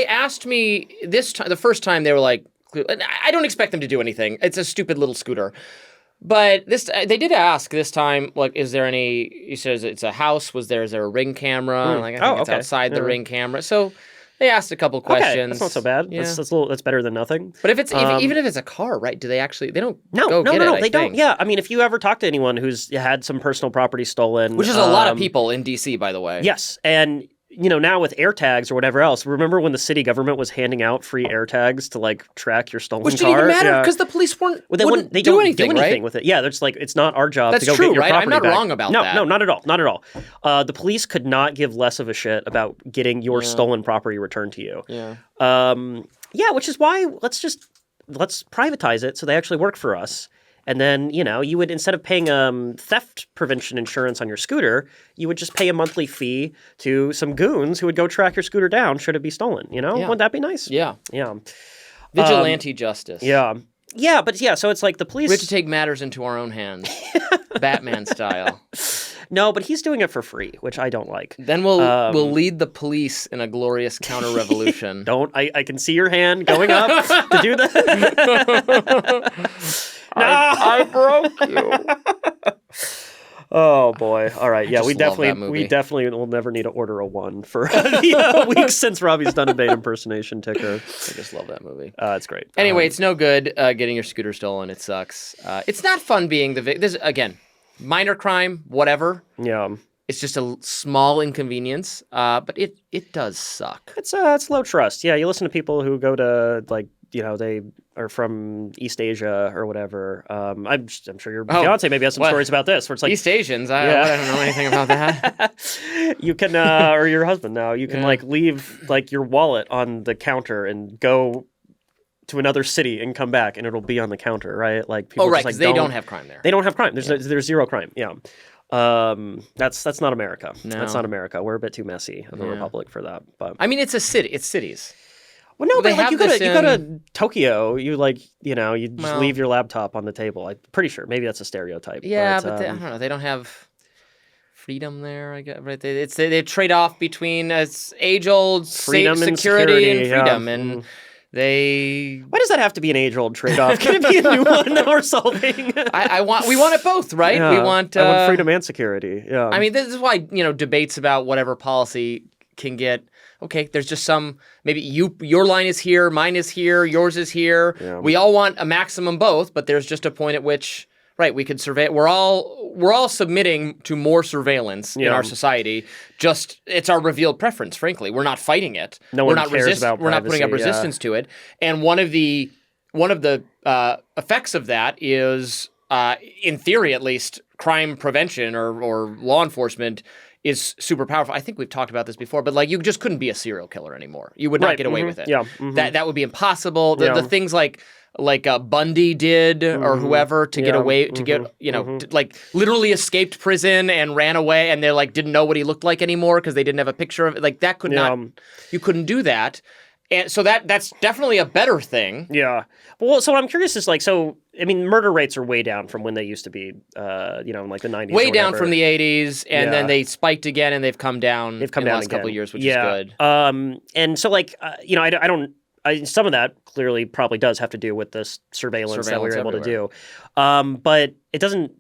asked me the first time they were like, I don't expect them to do anything. It's a stupid little scooter. But they did ask this time, is there any, he says it's a house, is there a ring camera? I think it's outside the ring camera. So they asked a couple questions. Okay, that's not so bad. Yeah. That's better than nothing. But if it's even if it's a car, right? Do they actually, they don't No, they don't. Think. Yeah, if you ever talk to anyone who's had some personal property stolen. Which is a lot of people in D.C., by the way. Yes, and now with AirTags or whatever else, remember when the city government was handing out free AirTags to track your stolen car? Which didn't even matter because the police wouldn't do anything right? with it. Yeah, they're just it's not our job That's to go true, get your right? property I'm not back. wrong about that. No, not at all. Not at all. The police could not give less of a shit about getting your stolen property returned to you. Yeah. Which is why let's privatize it so they actually work for us. And then, you would, instead of paying theft prevention insurance on your scooter, you would just pay a monthly fee to some goons who would go track your scooter down should it be stolen, Yeah. Wouldn't that be nice? Yeah. Yeah. Vigilante justice. Yeah. Yeah, but so it's the police... We have to take matters into our own hands. Batman style. No, but he's doing it for free, which I don't like. Then we'll lead the police in a glorious counter-revolution. I can see your hand going up to do that. No! I broke you. Oh boy! All right, yeah, just love that movie. we definitely will never need to order a one for the weeks since Robby's done a bait impersonation ticker. I just love that movie. It's great. Anyway, it's no good getting your scooter stolen. It sucks. It's not fun being the victim. This again, minor crime, whatever. Yeah. It's just a small inconvenience, but it does suck. It's low trust. Yeah, you listen to people who go to they are from East Asia or whatever. I'm sure your fiance maybe has some stories about this where it's like East Asians. I don't know anything about that. You can or your husband now. You can leave your wallet on the counter and go to another city and come back and it'll be on the counter, right? Like people because they don't have crime there. They don't have crime. There's zero crime. Yeah. That's not America. No. That's not America. We're a bit too messy of a republic for that. But I mean, it's a city. It's cities. Well, no, but you go to Tokyo. You just leave your laptop on the table. I'm pretty sure. Maybe that's a stereotype. Yeah, but I don't know. They don't have freedom there. I guess right. They trade off between age-old freedom and security and freedom and. Why does that have to be an age-old trade-off? Can it be a new one that we're solving? We want it both, right? Yeah, I want freedom and security. Yeah. I mean, this is why debates about whatever policy can get. Okay, there's just maybe your line is here, mine is here, yours is here. Yeah. We all want a maximum both, but there's just a point at which. Right, we could survey. We're all submitting to more surveillance in our society. Just it's our revealed preference. Frankly, we're not fighting it. We're not putting up resistance to it. And one of the effects of that is, in theory at least, crime prevention or law enforcement is super powerful. I think we've talked about this before, but you just couldn't be a serial killer anymore. You would not get away with it. Yeah, that would be impossible. The things like Bundy did or whoever to get away to get literally escaped prison and ran away and they didn't know what he looked like anymore because they didn't have a picture of it. That could not you couldn't do that. And so that's definitely a better thing. Yeah. Well, so what I'm curious is murder rates are way down from when they used to be, in the 90s. Way down from the 80s, and then they spiked again, and they've come down. They've come down the last couple of years, which is good. And so I don't. Some of that clearly probably does have to do with this surveillance that we were able to do, but it doesn't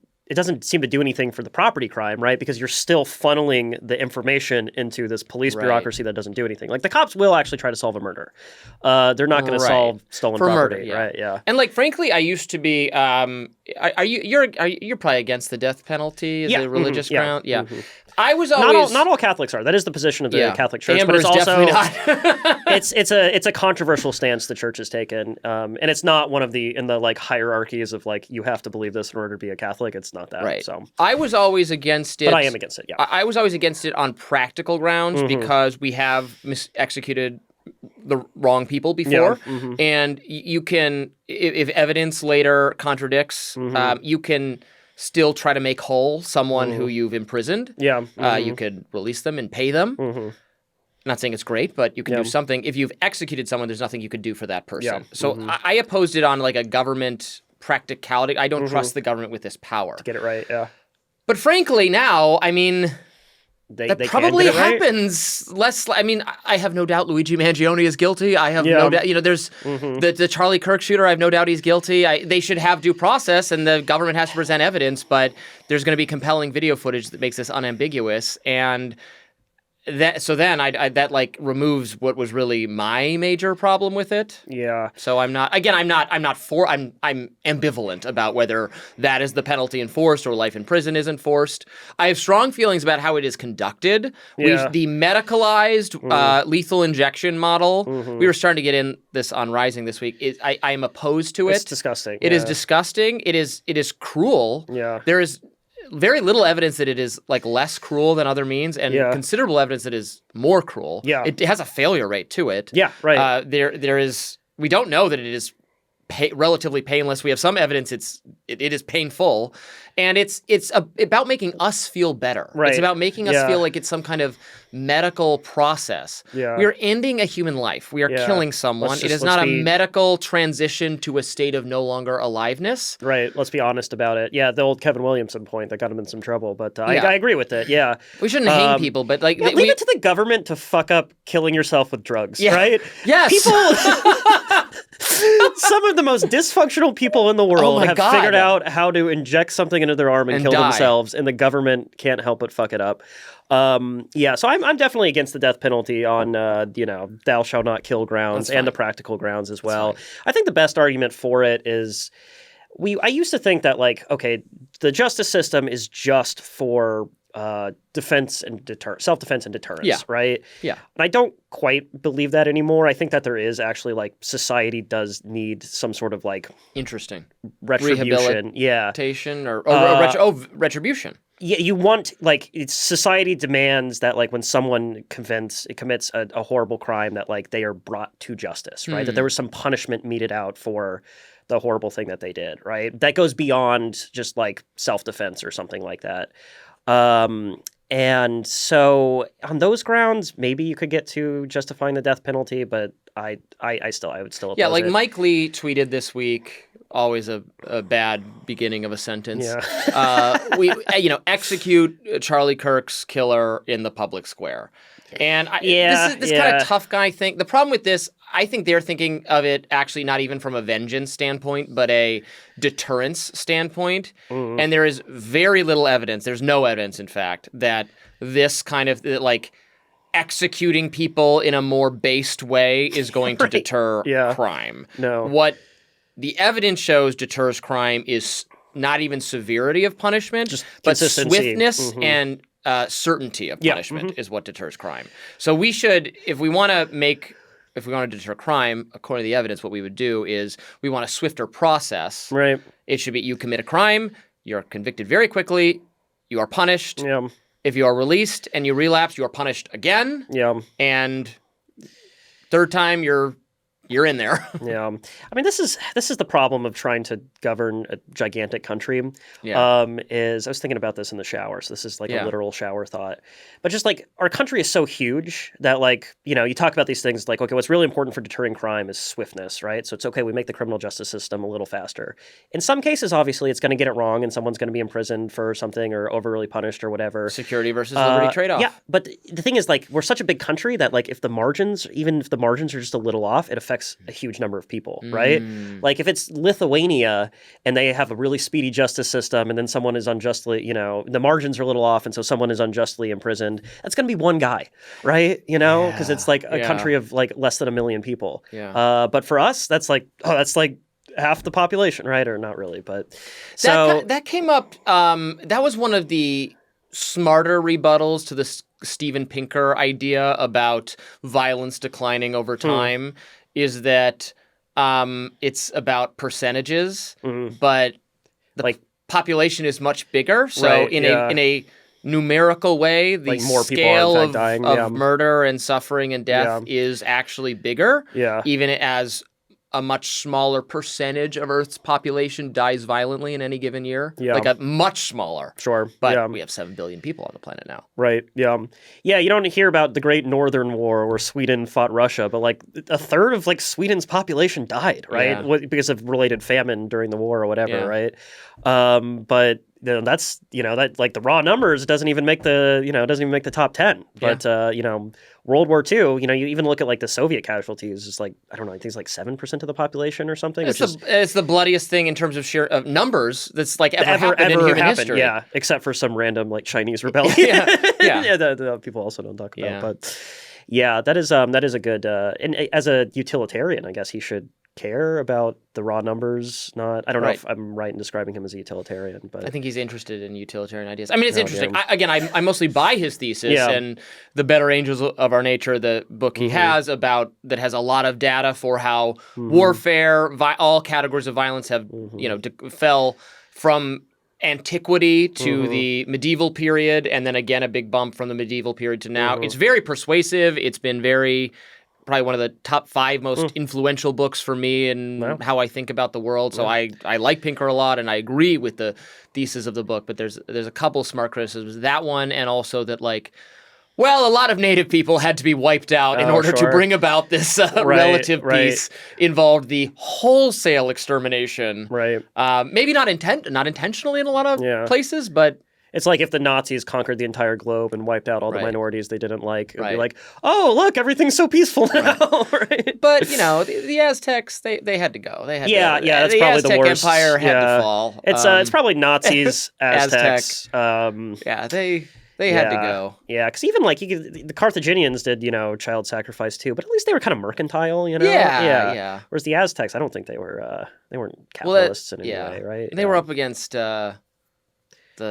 seem to do anything for the property crime, right? Because you're still funneling the information into this police bureaucracy that doesn't do anything. The cops will actually try to solve a murder. They're not going to solve stolen property, murder, right? Yeah. And frankly, I used to be. You're probably against the death penalty as a religious ground? Yeah. Mm-hmm. I was always not all Catholics are. That is the position of the Catholic Church, Amber's but it's also not. it's a controversial stance the church has taken, and it's not one of the hierarchies of you have to believe this in order to be a Catholic. It's not that. Right. So I was always against it, but I am against it. Yeah, I was always against it on practical grounds because we have executed the wrong people before, and you can if evidence later contradicts, you can still try to make whole someone who you've imprisoned. Yeah. You could release them and pay them. I'm not saying it's great, but you can do something. If you've executed someone, there's nothing you could do for that person. Yeah. So I opposed it on a government practicality. I don't trust the government with this power. To get it right, yeah. But frankly now, that probably happens right? less. I have no doubt Luigi Mangione is guilty. I have no doubt. There's the Charlie Kirk shooter. I have no doubt he's guilty. They should have due process, and the government has to present evidence. But there's going to be compelling video footage that makes this unambiguous, and that removes what was really my major problem with it. Yeah. So I'm not for. I'm ambivalent about whether that is the penalty enforced or life in prison is enforced. I have strong feelings about how it is conducted. Yeah. The medicalized lethal injection model. We were starting to get in this on Rising this week. I am opposed to it. It's disgusting. It is disgusting. It is cruel. Yeah. There is very little evidence that it is less cruel than other means, and considerable evidence that it is more cruel. Yeah. It has a failure rate to it. Yeah, right. There is. We don't know that it is relatively painless. We have some evidence it is painful, and it's about making us feel better. Right. It's about making us feel like it's some kind of medical process. Yeah. We are ending a human life. We are killing someone. It is not a medical transition to a state of no longer aliveness. Right. Let's be honest about it. Yeah, the old Kevin Williamson point that got him in some trouble, but I agree with it. Yeah. We shouldn't hang people, but leave it to the government to fuck up killing yourself with drugs, right? Yes. People Some of the most dysfunctional people in the world have figured out how to inject something into their arm and kill themselves, and the government can't help but fuck it up. So I'm definitely against the death penalty on, thou shalt not kill grounds and the practical grounds as well. I think the best argument for it is I used to think that, like, okay, the justice system is just for defense and self-defense and deterrence, right? Yeah. And I don't quite believe that anymore. I think that there is actually, like, society does need some sort of, like, interesting retribution. Rehabilitation or retribution. Yeah, you want, like, society demands that, like, when someone commits a horrible crime, that, like, they are brought to justice, right? That there was some punishment meted out for the horrible thing that they did, right? That goes beyond just, like, self-defense or something like that. And so on those grounds, maybe you could get to justifying the death penalty, but I would still oppose it. Mike Lee tweeted this week, always a bad beginning of a sentence. Yeah. We execute Charlie Kirk's killer in the public square. And this kind of tough guy thing. The problem with this, I think they're thinking of it actually not even from a vengeance standpoint, but a deterrence standpoint. Mm-hmm. And there is very little evidence. There's no evidence, in fact, that this kind of, like, executing people in a more based way is going to deter crime. No. What the evidence shows deters crime is not even severity of punishment, but swiftness and certainty of punishment is what deters crime. So we should, if we want to deter crime, according to the evidence, what we would do is we want a swifter process. Right. It should be you commit a crime, you're convicted very quickly, you are punished. Yeah. If you are released and you relapse, you are punished again. Yeah. And third time, you're in there. Yeah. I mean, this is the problem of trying to govern a gigantic country. Yeah. I was thinking about this in the shower, so this is like a literal shower thought. But just, like, our country is so huge that, like, you talk about these things like, okay, what's really important for deterring crime is swiftness, right? So it's okay, we make the criminal justice system a little faster. In some cases, obviously, it's going to get it wrong and someone's going to be imprisoned for something or overly punished or whatever. Security versus liberty trade-off. Yeah, but the thing is, like, we're such a big country that, like, even if the margins are just a little off, it affects a huge number of people, right? Like, if it's Lithuania and they have a really speedy justice system and then someone is unjustly, the margins are a little off and so someone is unjustly imprisoned, that's going to be one guy, right? Because it's like a country of, like, less than 1 million people. Yeah. But for us, that's like half the population, right? Or not really, but so that came up. That was one of the smarter rebuttals to the Steven Pinker idea about violence declining over time. Is that it's about percentages, but the population is much bigger. So in a numerical way, the like more scale people, in fact, dying. of murder and suffering and death is actually bigger, even as a much smaller percentage of Earth's population dies violently in any given year. Yeah. Like a much smaller. Sure. But we have 7 billion people on the planet now. Right. Yeah. Yeah, you don't hear about the Great Northern War where Sweden fought Russia, but, like, a third of, like, Sweden's population died, right? Yeah. Because of related famine during the war or whatever, right? But that's, that, like, the raw numbers doesn't even make the top 10. But World War II, you even look at, like, the Soviet casualties, it's like, I don't know, I think it's like 7% of the population or something. It's the bloodiest thing in terms of sheer numbers that's, like, ever happened in human history. Yeah, except for some random, like, Chinese rebellion. That people also don't talk about. But yeah, that is a good and as a utilitarian, I guess he should care about the raw numbers. I don't know if I'm right in describing him as a utilitarian, but I think he's interested in utilitarian ideas. I mean, it's interesting. I mostly buy his thesis and The Better Angels of Our Nature, the book he has that has a lot of data for how warfare, all categories of violence have fell from antiquity to the medieval period, and then again a big bump from the medieval period to now. It's very persuasive. It's been probably one of the top 5 most influential books for me and how I think about the world. So I like Pinker a lot, and I agree with the thesis of the book. But there's a couple smart criticisms. That one, and also that, like, well, a lot of native people had to be wiped out in order to bring about this relative peace. Involved the wholesale extermination. Right. Maybe not intentionally in a lot of places, but It's like if the Nazis conquered the entire globe and wiped out all the minorities they didn't like. It would be Right. like, oh, look, everything's so peaceful now. Right? But, the Aztecs, they had to go. They had that's the probably Aztec the worst. Empire had to fall. It's probably Nazis, Aztecs. They had to go. Yeah, because even like the Carthaginians did, child sacrifice too, but at least they were kind of mercantile, Yeah. Whereas the Aztecs, I don't think they weren't capitalists in any way, right? They were up against the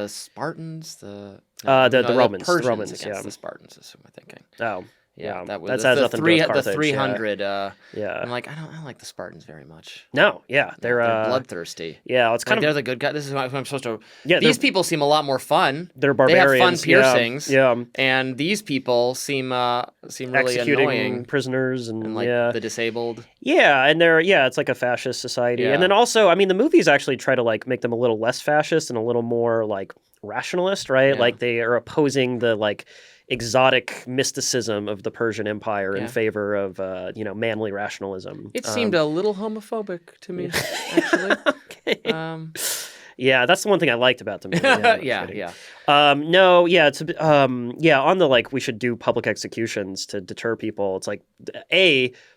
Spartans, the Romans, Persians the Romans, against the Spartans. Is what I'm thinking. Oh. Yeah, that was that's nothing to do with Carthage, the 300. Yeah. I'm like, I don't like the Spartans very much. No, yeah, they're bloodthirsty. Yeah, it's kind of they're the good guys. This is what I'm supposed to. Yeah, these people seem a lot more fun. They're barbarians. They have fun piercings. Yeah. And these people seem really executing annoying. Prisoners and like the disabled. Yeah, and it's like a fascist society. Yeah. And then also, I mean, the movies actually try to like make them a little less fascist and a little more like rationalist, right? Yeah. Like they are opposing the like exotic mysticism of the Persian Empire in favor of manly rationalism. It seemed a little homophobic to me, actually. Okay. Yeah, that's the one thing I liked about the movie. Yeah. On the like we should do public executions to deter people. It's like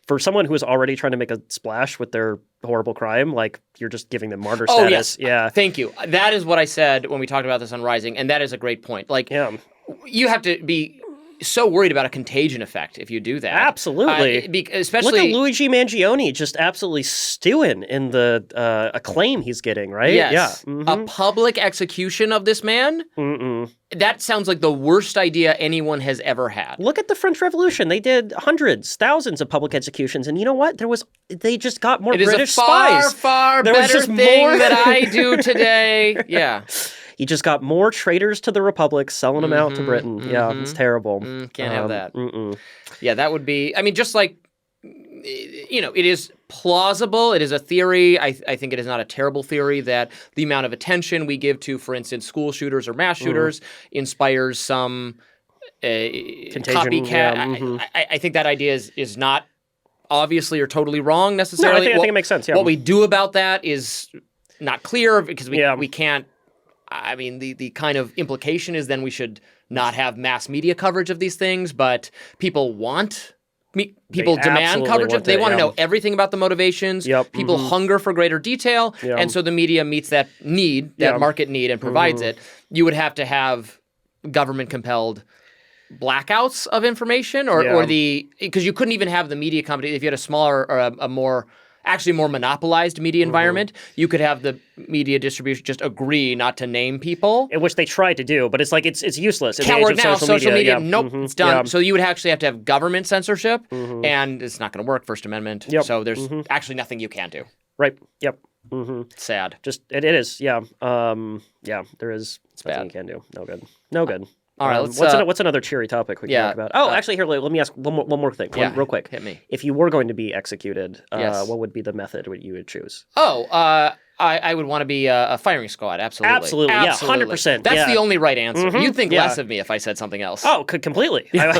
for someone who is already trying to make a splash with their horrible crime, like you're just giving them martyr status. Yes. Yeah. Thank you. That is what I said when we talked about this on Rising, and that is a great point. Like, you have to be so worried about a contagion effect if you do that. Absolutely. Especially look at Luigi Mangione just absolutely stewing in the acclaim he's getting, right? Yes. Yeah. Mm-hmm. A public execution of this man? That sounds like the worst idea anyone has ever had. Look at the French Revolution. They did hundreds, thousands of public executions, and you know what? They just got more British spies. It is a far better thing that I do today. Yeah. He just got more traitors to the Republic, selling them out to Britain. Yeah, it's terrible. Can't have that. Yeah, that would be, I mean, just like, it is plausible. It is a theory. I think it is not a terrible theory that the amount of attention we give to, for instance, school shooters or mass shooters inspires some copycat. Yeah, I think that idea is not obviously or totally wrong necessarily. No, I think it makes sense. Yeah. What we do about that is not clear because we can't. I mean, the kind of implication is then we should not have mass media coverage of these things, but people demand coverage of. They want to know everything about the motivations. People hunger for greater detail, and so the media meets that need, that market need, and provides it. You would have to have government-compelled blackouts of information, or because you couldn't even have the media company if you had a smaller or a more monopolized media environment. You could have the media distribution just agree not to name people, which they tried to do, but it's like it's useless. Can't work now. Social media, nope, it's done. So you would actually have to have government censorship, and it's not going to work. First Amendment. So there's actually nothing you can do. Right. Yep. Sad. Just it is. Yeah. There is nothing you can do. No good. All right, what's another cheery topic we can talk about? Oh, actually, here, let me ask one more thing, real quick. Hit me. If you were going to be executed, what would be the method you would choose? I would want to be a firing squad. Absolutely. Yeah, 100%. That's the only right answer. You'd think less of me if I said something else. Oh, completely. I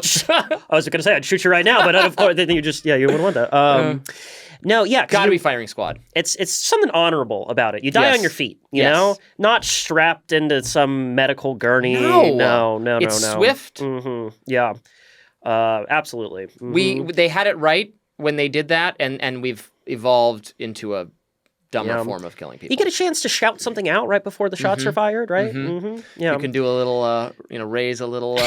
was going to say I'd shoot you right now, but of course, then you wouldn't want that. No, yeah. Gotta be firing squad. It's something honorable about it. You die on your feet, you know? Not strapped into some medical gurney. No. It's swift. Yeah. Absolutely. They had it right when they did that, and we've evolved into a dumber form of killing people. You get a chance to shout something out right before the shots are fired, right? Yeah. You can do a little, raise a little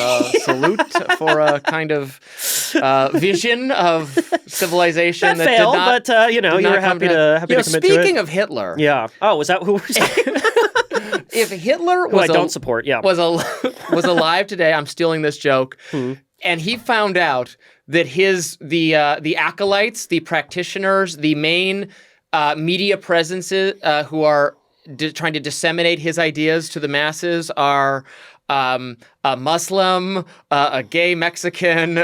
salute for a kind of vision of civilization that failed, did not. But you were happy to commit to it. Speaking of Hitler, Oh, was that who we're saying? If Hitler who I don't support, was alive today, I'm stealing this joke, and he found out that the acolytes, the practitioners, the main media presences who are trying to disseminate his ideas to the masses are a Muslim, a gay Mexican,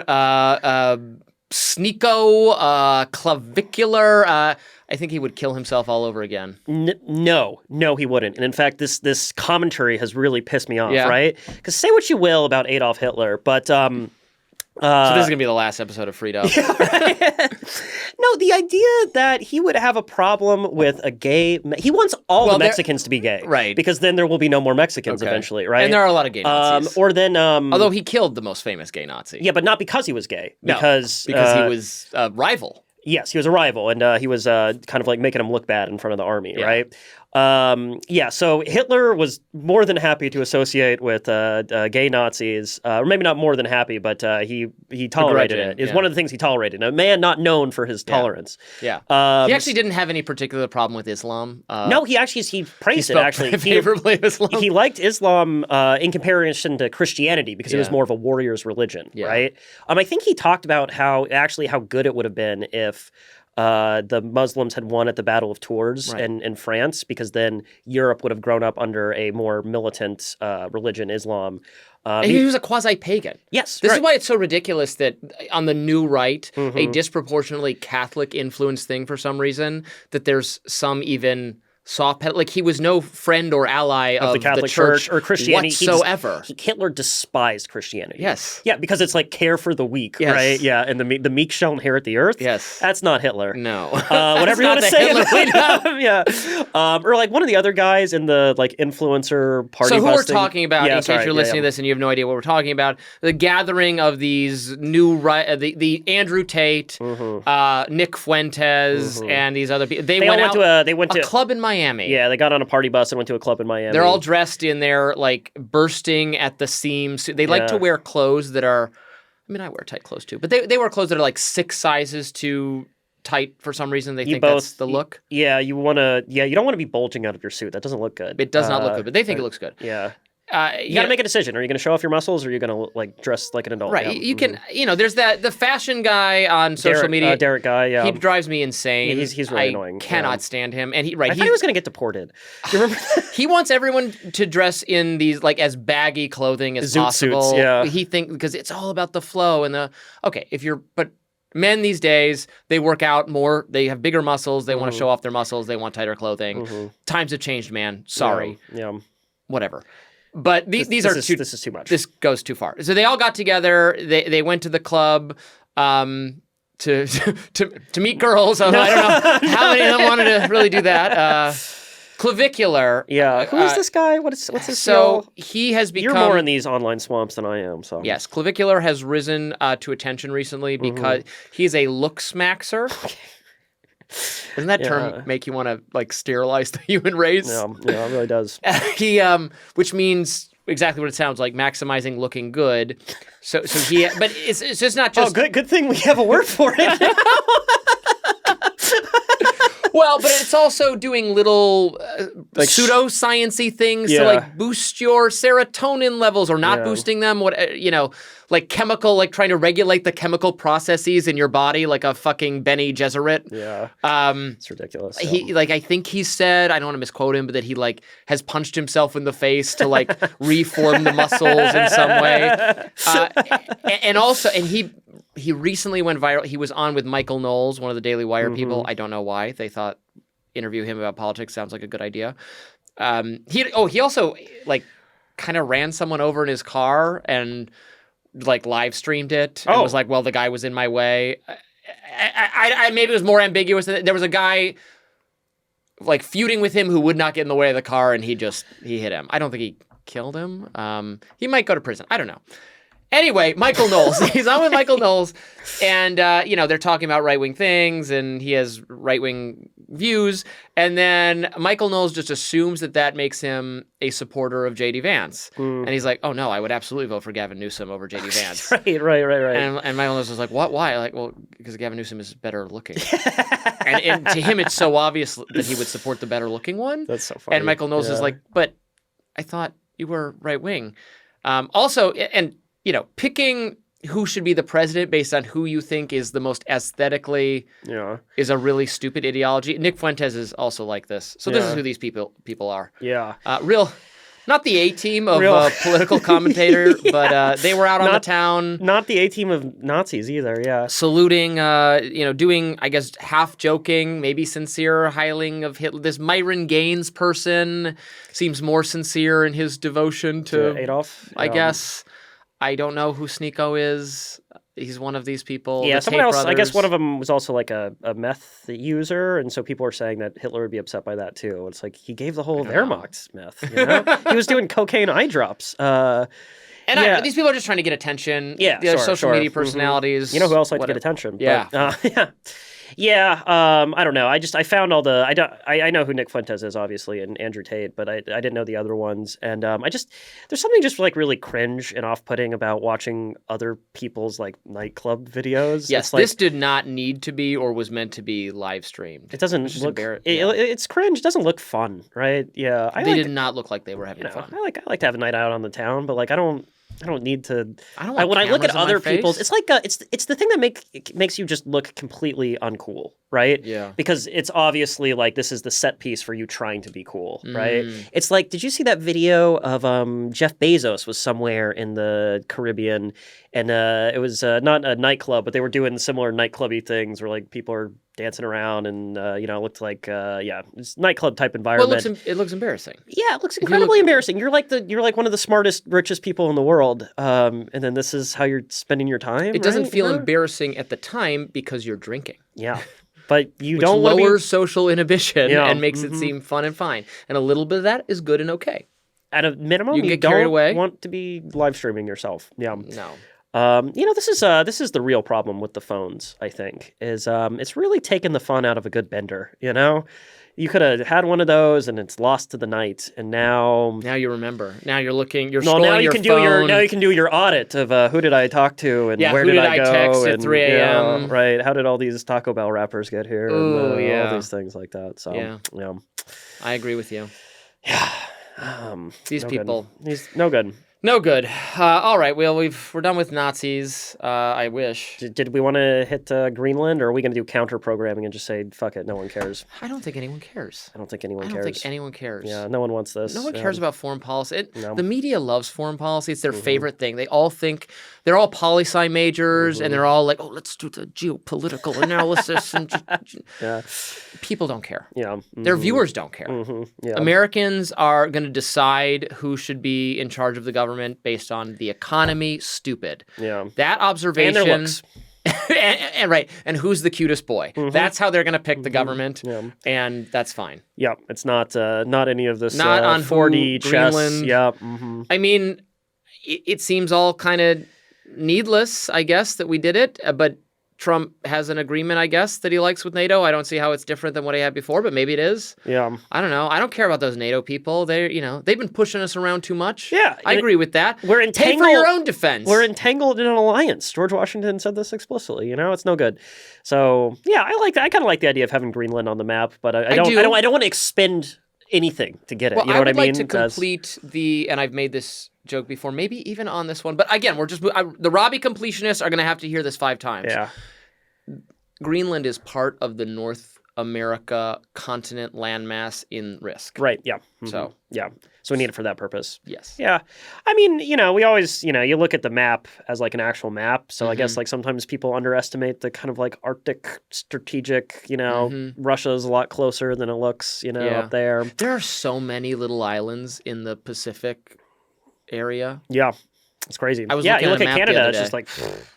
Sneeko, Clavicular. I think he would kill himself all over again. No, he wouldn't. And in fact, this commentary has really pissed me off, right? Because say what you will about Adolf Hitler, but So this is going to be the last episode of Freed Up. Yeah, right? No, the idea that he would have a problem with a gay... He wants all the Mexicans to be gay. Right. Because then there will be no more Mexicans eventually, right? And there are a lot of gay Nazis. Or then... although he killed the most famous gay Nazi. Yeah, but not because he was gay. Because he was a rival. Yes, he was a rival, and he was kind of like making him look bad in front of the army, right? So Hitler was more than happy to associate with gay Nazis, or maybe not more than happy, but he tolerated it. It's one of the things he tolerated. A man not known for his tolerance. Yeah. He actually didn't have any particular problem with Islam. No, he praised it, actually. Favorably of Islam. He liked Islam in comparison to Christianity because it was more of a warrior's religion, right? I think he talked about how good it would have been if the Muslims had won at the Battle of Tours in France, because then Europe would have grown up under a more militant religion, Islam. And he was a quasi-pagan. Yes. This is why it's so ridiculous that on the new right, a disproportionately Catholic-influenced thing for some reason, that there's some even... like he was no friend or ally of the Catholic Church or Christianity whatsoever. Hitler despised Christianity. Yes. Yeah, because it's like care for the weak, right? Yeah, and the meek shall inherit the earth. Yes. That's not Hitler. No. Whatever you want to say about him. Yeah. Or like one of the other guys in the like influencer party. So who busting. we're talking about, in case you're listening to this and you have no idea what we're talking about, the gathering of these new the Andrew Tate, Nick Fuentes, and these other people. They went to a club in Miami. Yeah, they got on a party bus and went to a club in Miami. They're all dressed in their like bursting at the seams. They like to wear clothes that are, I mean, I wear tight clothes too, but they wear clothes that are like 6 sizes too tight for some reason. They think that's the look. Yeah, you don't want to be bulging out of your suit. That doesn't look good. It does not look good, but they think it looks good. Yeah. You got to make a decision. Are you going to show off your muscles, or are you going to like dress like an adult? Right. You can, there's the fashion guy on social media. Derek guy. Yeah. He drives me insane. Yeah, he's really annoying. I cannot stand him. And I thought he was going to get deported. Do you remember? He wants everyone to dress in these like as baggy clothing as possible. Suits, yeah. He thinks because it's all about the flow and but men these days, they work out more. They have bigger muscles. They want to show off their muscles. They want tighter clothing. Times have changed, man. Sorry. Yeah. Whatever. But these are this is too much. This goes too far. So they all got together. They went to the club to meet girls. Although I don't know how many of them wanted to really do that. Clavicular. Yeah. Who is this guy? What's his So he has become... You're more in these online swamps than I am. So yes, Clavicular has risen to attention recently because he's a looksmaxxer. Doesn't that term make you want to like sterilize the human race? Yeah, it really does. Which means exactly what it sounds like, maximizing looking good. So he, but it's just not just. Oh, good thing we have a word for it. Well, but it's also doing little like pseudo-science-y things to like boost your serotonin levels or not boosting them. Like chemical, like trying to regulate the chemical processes in your body, like a fucking Bene Gesserit. Yeah, it's ridiculous. He I think he said, I don't want to misquote him, but that he like has punched himself in the face to like reform the muscles in some way, and he recently went viral. He was on with Michael Knowles, one of the Daily Wire people. I don't know why they thought interview him about politics sounds like a good idea. He also like kind of ran someone over in his car and like live streamed it. And was like, well, the guy was in my way. I maybe it was more ambiguous. There was a guy like feuding with him who would not get in the way of the car, and he hit him. I don't think he killed him. He might go to prison. I don't know. Anyway, Michael Knowles. He's on with Michael Knowles, and they're talking about right-wing things, and he has right-wing views, and then Michael Knowles just assumes that makes him a supporter of J.D. Vance, and he's like, "Oh no, I would absolutely vote for Gavin Newsom over J.D. Vance." Right. And Michael Knowles was like, "What? Why?" Like, well, because Gavin Newsom is better looking, and to him, it's so obvious that he would support the better-looking one. That's so funny. And Michael Knowles is like, "But I thought you were right-wing." Also, and picking who should be the president based on who you think is the most aesthetically is a really stupid ideology. Nick Fuentes is also like this. So this is who these people are. Yeah. Not the A-team of political commentator, but they were out on the town. Not the A-team of Nazis either, yeah. Saluting, doing, I guess, half-joking, maybe sincere hailing of Hitler. This Myron Gaines person seems more sincere in his devotion to Adolf, I guess. I don't know who Sneeko is. He's one of these people. Yeah, the someone Tate else. I guess brothers. one of them was also like a meth user, and so people are saying that Hitler would be upset by that too. It's like he gave the whole Wehrmacht meth. You know? He was doing cocaine eye drops. These people are just trying to get attention. Yeah, social media personalities. You know who else likes to get attention? Yeah, but, yeah. I don't know. I found all the. I know who Nick Fuentes is, obviously, and Andrew Tate, but I didn't know the other ones. And there's something just like really cringe and off-putting about watching other people's like nightclub videos. Yes, this did not need to be or was meant to be live streamed. It doesn't look. It's cringe. It doesn't look fun, right? Yeah, they did not look like they were having fun. I like to have a night out on the town, but like I don't need to. I don't want when I look at other people's, face. it's like it's the thing that makes you just look completely uncool, right? Yeah. Because it's obviously like this is the set piece for you trying to be cool, right? It's like, did you see that video of Jeff Bezos was somewhere in the Caribbean, and it was not a nightclub, but they were doing similar nightclubby things where like people are dancing around and it looked like it's nightclub type environment. Well, it looks embarrassing. Yeah, it looks incredibly embarrassing. You're like one of the smartest, richest people in the world, and then this is how you're spending your time. It doesn't feel embarrassing at the time because you're drinking. Yeah, but you Which don't lowers social inhibition Yeah. and makes it seem fun and fine. And a little bit of that is good and okay. At a minimum, You can get carried away. Want to be live streaming yourself. Yeah. No. This is the real problem with the phones, I think, is it's really taken the fun out of a good bender, you know? You could have had one of those and it's lost to the night, and now you remember. Now you're looking, you're no, scrolling now you your can phone. now you can do your audit of who did I talk to and where who did I go text and, at 3 a.m. right? How did all these Taco Bell wrappers get here? Ooh, and all these things like that. So yeah. I agree with you. Yeah. These people. He's no good. No good. All right. Well, we're done with Nazis. I wish. Did we want to hit Greenland, or are we going to do counter programming and just say fuck it, no one cares? I don't think anyone cares. I don't think anyone cares. Yeah, no one wants this. No one cares about foreign policy. No. The media loves foreign policy. It's their favorite thing. They all think they're all poli-sci majors, and they're all like, "Oh, let's do the geopolitical analysis." And yeah, people don't care. Yeah, their viewers don't care. Yeah. Americans are going to decide who should be in charge of the government based on the economy. Stupid. Yeah, that observation. And their looks. and right, and who's the cutest boy? That's how they're going to pick the government, and that's fine. Yeah, it's not any of this. Not on 4D chess. Greenland. Yeah, I mean, it seems all kind of needless, I guess, that we did it. But Trump has an agreement, I guess, that he likes with NATO. I don't see how it's different than what he had before, but maybe it is. Yeah. I don't know. I don't care about those NATO people. They've been pushing us around too much. Yeah. I agree with that. We're entangled. Pay for your own defense. We're entangled in an alliance. George Washington said this explicitly. It's no good. So yeah, I like that. I kind of like the idea of having Greenland on the map, but I don't want to expend anything to get it. Well, you know what I mean? I would like to complete and I've made this joke before, maybe even on this one, but again, the Robby completionists are going to have to hear this 5 times. Yeah. Greenland is part of the North America continent landmass in risk. Right, yeah. So we need it for that purpose. Yes. Yeah. I mean, we always, you look at the map as like an actual map. So I guess like sometimes people underestimate the kind of like Arctic strategic, Russia's a lot closer than it looks, up there. There are so many little islands in the Pacific area. Yeah. It's crazy. I was you looking look at at Canada, it's day. just like,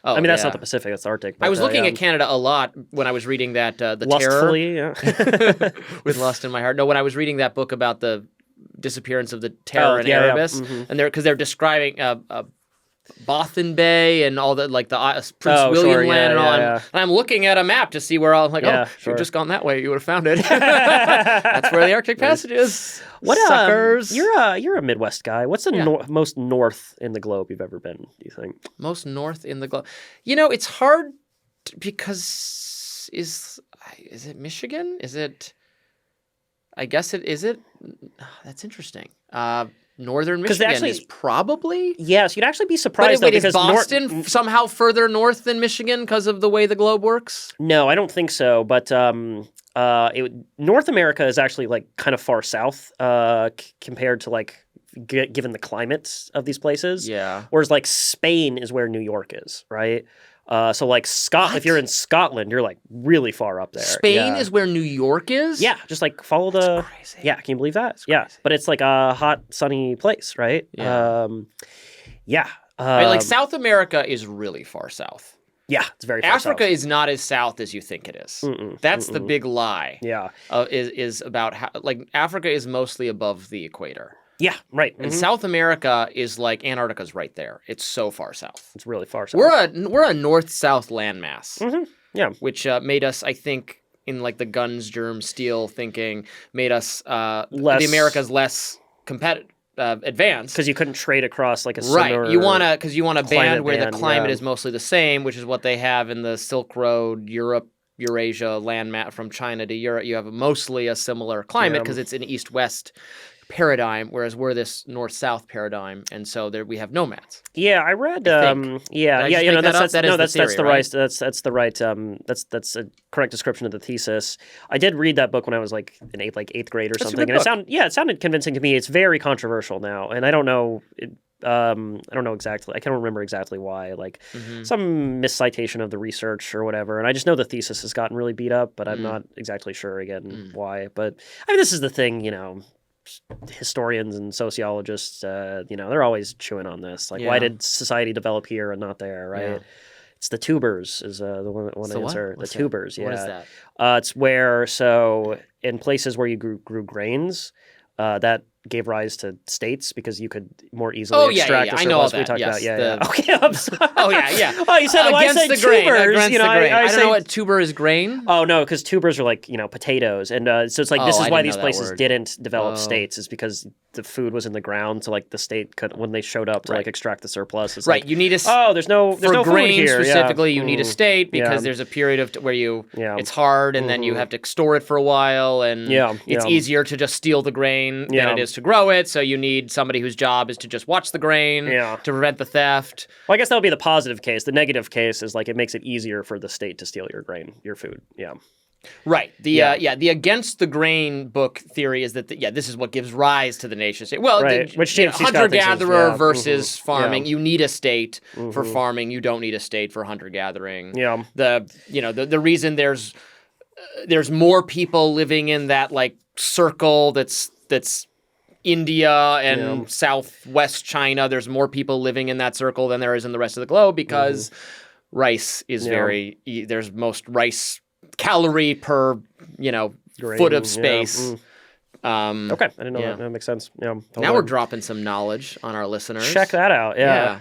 I mean, that's not the Pacific, that's the Arctic. But, I was looking at Canada a lot when I was reading that, The Lustfully, Terror. With lust in my heart. No, when I was reading that book about the disappearance of the Terror in Erebus, and they're describing Bothan Bay and all that, like the Prince William Land and all. And I'm looking at a map to see where if you'd just gone that way, you would have found it. That's where the Arctic Passage is. What suckers? You're a Midwest guy. What's the most north in the globe you've ever been? Do you think? Most north in the globe. It's hard because is it Michigan? Is it? I guess it is. It. That's interesting. Northern Michigan is probably. Yes, you'd actually be surprised. But wait, is Boston somehow further north than Michigan because of the way the globe works? No, I don't think so. But North America is actually like kind of far south compared to like given the climates of these places. Yeah. Whereas like Spain is where New York is, right? So like Scotland, if you're in Scotland, you're like really far up there. Spain is where New York is? Yeah, just like follow the. That's crazy. Yeah, can you believe that? Yeah, but it's like a hot, sunny place, right? Yeah. Yeah. Like South America is really far south. Yeah, it's very far Africa south. is not as south as you think it is. That's the big lie. Yeah. Is about how, like, Africa is mostly above the equator. Yeah, right. And South America is like Antarctica's right there. It's so far south. It's really far south. We're a north-south landmass. Yeah. Which made us, I think, in like the guns, germ, steel thinking, made us the Americas less competitive. Advanced because you couldn't trade across like a right. similar You want a band where the climate yeah. is mostly the same, which is what they have in the Silk Road, Europe, Eurasia landmass from China to Europe. You have mostly a similar climate because it's an east-west paradigm, whereas we're this north-south paradigm, and so there we have nomads. Yeah, I read. That's the right. That's a correct description of the thesis. I did read that book when I was like in eighth grade or something, and it sounded convincing to me. It's very controversial now, and I don't know. I don't know exactly. I can't remember exactly why. Like some miscitation of the research or whatever. And I just know the thesis has gotten really beat up, but I'm not exactly sure again why. But I mean, this is the thing, historians and sociologists, they're always chewing on this. Like, why did society develop here and not there, right? Yeah. It's the tubers is the one answer. The tubers, yeah. What is that? It's where, so in places where you grew grains, that gave rise to states because you could more easily extract the surplus. I know all that. We talked about. Yeah. Okay, I'm sorry. Oh, yeah. Oh, you said why I said the grain, tubers. I don't know what tuber is grain. Oh, no, because tubers are like, potatoes. And so it's like this is why these places word. didn't develop states is because the food was in the ground. So like the state could, when they showed up to like extract the surplus, it's like, you need a there's no grain food here. Specifically, you need a state because there's a period of where it's hard and then you have to store it for a while and it's easier to just steal the grain than it is to grow it. So you need somebody whose job is to just watch the grain to prevent the theft. Well, I guess that would be the positive case. The negative case is like it makes it easier for the state to steal your grain, your food. Yeah. Right. The against the grain book theory is that this is what gives rise to the nation state. Well, which hunter-gatherer versus farming. You need a state for farming. You don't need a state for hunter-gathering. Yeah. The reason there's more people living in that like circle that's India and southwest China, there's more people living in that circle than there is in the rest of the globe because rice is there's most rice calorie per, foot of space. Okay, I didn't know that. That makes sense. Yeah. Now we're dropping some knowledge on our listeners. Check that out. Yeah.